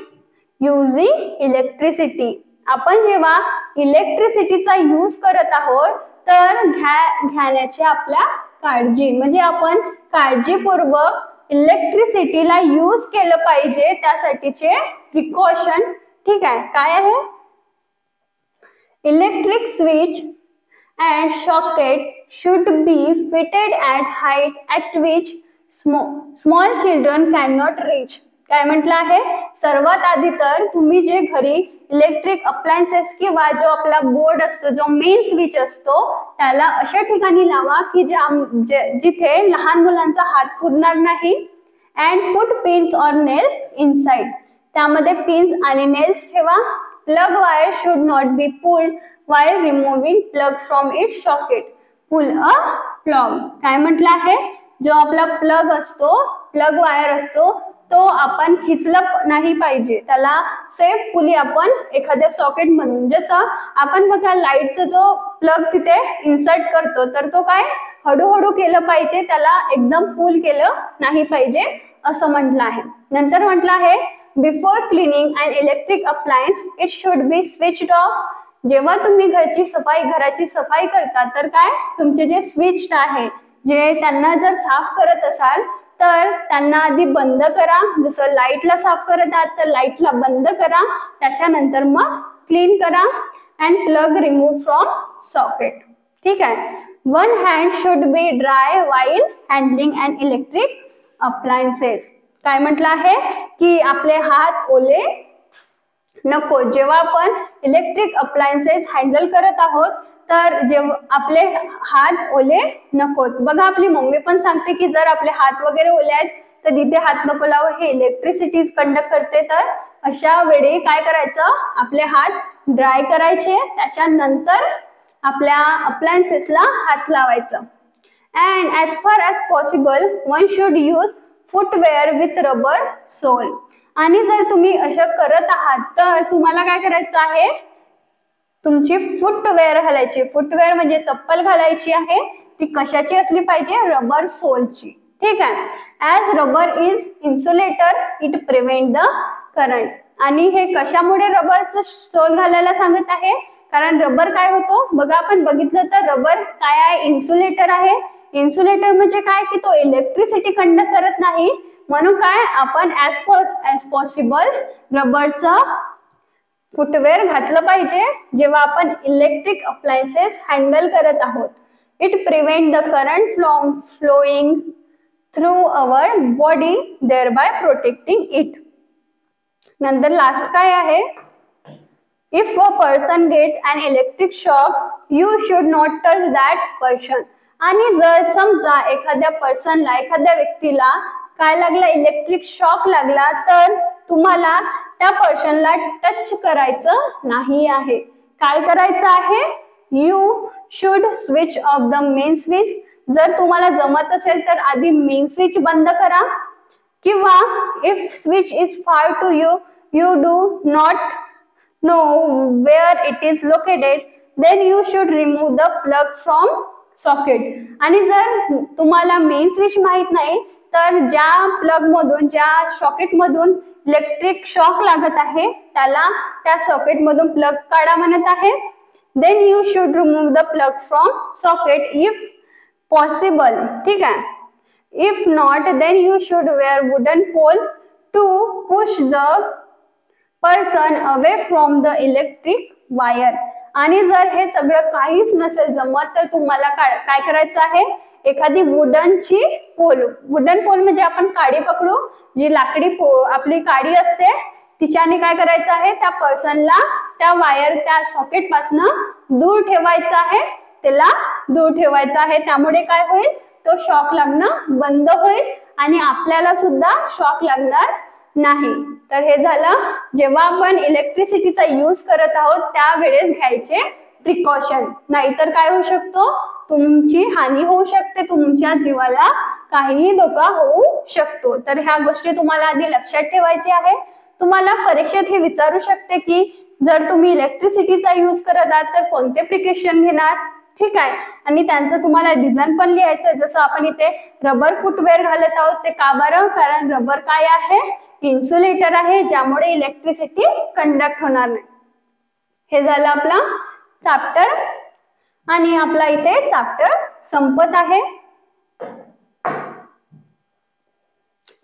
Speaker 1: using electricity. आपण जेव्हा इलेक्ट्रिसिटीचा यूज करत आहोत तर घेण्याची आपल्या काळजी, म्हणजे आपण काळजीपूर्वक इलेक्ट्रिसिटीला यूज केलं पाहिजे, त्यासाठीचे प्रिकॉशन. ठीक आहे, काय आहे? Electric switch and socket should be fitted at height at which small children can not reach. काय म्हटलं आहे? सर्वात आधी तर तुम्ही जे घरी इलेक्ट्रिक अप्लायन्सेस किंवा जो आपला बोर्ड असतो, जो मेन स्विच असतो, त्याला अशा ठिकाणी लावा की जिथे लहान मुलांचा हात पुरणार नाही. And put pins or nail inside. त्यामध्ये पिन्स आणि नेल्स ठेवा. Plug wire should not be pulled while removing plug from its socket. Pull a plug. काय म्हटलं आहे? जो आपला प्लग असतो, प्लग वायर असतो, तो आपण खिचलं नाही पाहिजे. त्याला सेफ पुली आपण एखाद्या सॉकेट मधून, जसं आपण बघा लाईटचा जो प्लग तिथे इन्सर्ट करतो, तर तो काय हळूहळू केलं पाहिजे, त्याला एकदम पुल केलं नाही पाहिजे असं म्हटलं आहे. नंतर म्हटलं आहे before cleaning and electric appliance it should be switched off. जेव्हा तुम्ही घराची सफाई करता तर काय तुमचे जे स्विच आहे, जे त्यांना जर साफ करत असाल तर त्यांना आधी बंद करा. जसं लाईटला साफ करत आहात तर लाईटला बंद करा, त्याच्यानंतर मग क्लीन करा. And plug remove from socket. ठीक आहे. One hand should be dry while handling and electric appliances. काय म्हटलं आहे की आपले हात ओले नको. जेव्हा आपण इलेक्ट्रिक अप्लायन्सेस हँडल करत आहोत तर जेव्हा आपले हात ओले नकोत. बघा आपली मम्मी पण सांगते की जर आपले हात वगैरे ओले आहेत तर इथे हात नको लावू, हे इलेक्ट्रिसिटी कंडक्ट करते, तर अशा वेळी काय करायचं, आपले हात ड्राय करायचे, त्याच्यानंतर आपल्या अप्लायन्सेसला हात लावायचं. And as far as possible one should use footwear with rubber sole. आणि जर तुम्ही असं करत आहात तर तुम्हाला काय करायचं आहे, तुमची फुटवेअर घालायची. फुटवेअर म्हणजे चप्पल घालायची आहे, ती कशाची असली पाहिजे, रबर सोलची. ठीक आहे. As rubber is insulator it prevent the current. आणि हे कशामुळे रबरचं सोल घालायला सांगत आहे, कारण रबर काय होतो बघा, आपण बघितलं तर रबर काय आहे, इन्सुलेटर आहे. इन्सुलेटर म्हणजे काय की तो इलेक्ट्रिसिटी कंडक्ट करत नाही, म्हणून काय आपण ॲज पॉसिबल रबरचं फुटवेअर घातलं पाहिजे जेव्हा आपण इलेक्ट्रिक अप्लायन्सेस हँडल करत आहोत. It prevent the current flowing through our body thereby protecting it. नंतर लास्ट काय आहे, if a person gets an electric shock you should not touch that person. आणि जर समजा एखाद्या पर्सनला, एखाद्या व्यक्तीला काय लागला, इलेक्ट्रिक शॉक लागला, तर तुम्हाला त्या पर्सनला टच करायचं नाही आहे. काय करायचं आहे, you should switch off the main switch. जर तुम्हाला जमत असेल तर आधी मेन स्विच बंद करा, किंवा if switch is far to you do not know where it is located, then you should remove the plug from socket. आणि जर तुम्हाला मेन स्विच माहित नाही तर ज्या प्लग मधून, ज्या सॉकेट मधून इलेक्ट्रिक शॉक लागत आहे त्याला त्या सॉकेट मधून प्लग काढा म्हणत आहे. Then you should remove the plug from socket if possible. ठीक आहे. If not then you should wear wooden pole to push the person away from the electric wire. आणि जर हे सगळं काहीच नसेल जमत तर तुम्हाला काय करायचं आहे, एखादी वुडनची पोल. वुडन पोल म्हणजे आपण काडी पकडू, जी लाकडी आपली काडी असते, तिच्याने काय करायचं आहे, त्या पर्सनला त्या वायर, त्या सॉकेट पासून दूर ठेवायचं आहे, त्याला दूर ठेवायचं आहे. त्यामुळे काय होईल, तो शॉक लागणं बंद होईल आणि आपल्याला सुद्धा शॉक लागणार नाही. तर हे झालं जेव्हा आपण इलेक्ट्रिसिटीचा यूज करत आहोत त्यावेळेस घ्यायचे प्रिकॉशन. नाहीतर काय होऊ शकतो, तुमची हानी होऊ शकते, तुमच्या जीवाला काहीही धोका होऊ शकतो. तर ह्या गोष्टी तुम्हाला आधी लक्षात ठेवायची आहे. तुम्हाला परीक्षेत हे विचारू शकते की जर तुम्ही इलेक्ट्रिसिटीचा यूज करत आहात तर कोणते प्रिकॉशन घेणार. ठीक आहे. आणि त्यांचं तुम्हाला डिझाईन पण लिहायचं. जसं आपण इथे रबर फुटवेअर घालत आहोत, ते का बरं, कारण रबर काय आहे, इन्सुलेटर आहे, ज्यामुळे इलेक्ट्रिसिटी कंडक्ट होणार नाही. हे झालं आपला चॅप्टर आणि आपला इथे चॅप्टर संपत आहे.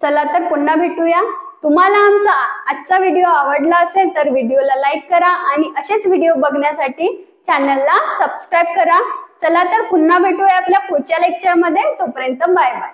Speaker 1: चला तर पुन्हा भेटूया. तुम्हाला आमचा आजचा व्हिडिओ आवडला असेल तर व्हिडिओला लाईक करा आणि असेच व्हिडिओ बघण्यासाठी चॅनलला सबस्क्राईब करा. चला तर पुन्हा भेटूया आपल्या पुढच्या लेक्चरमध्ये. तोपर्यंत बाय बाय.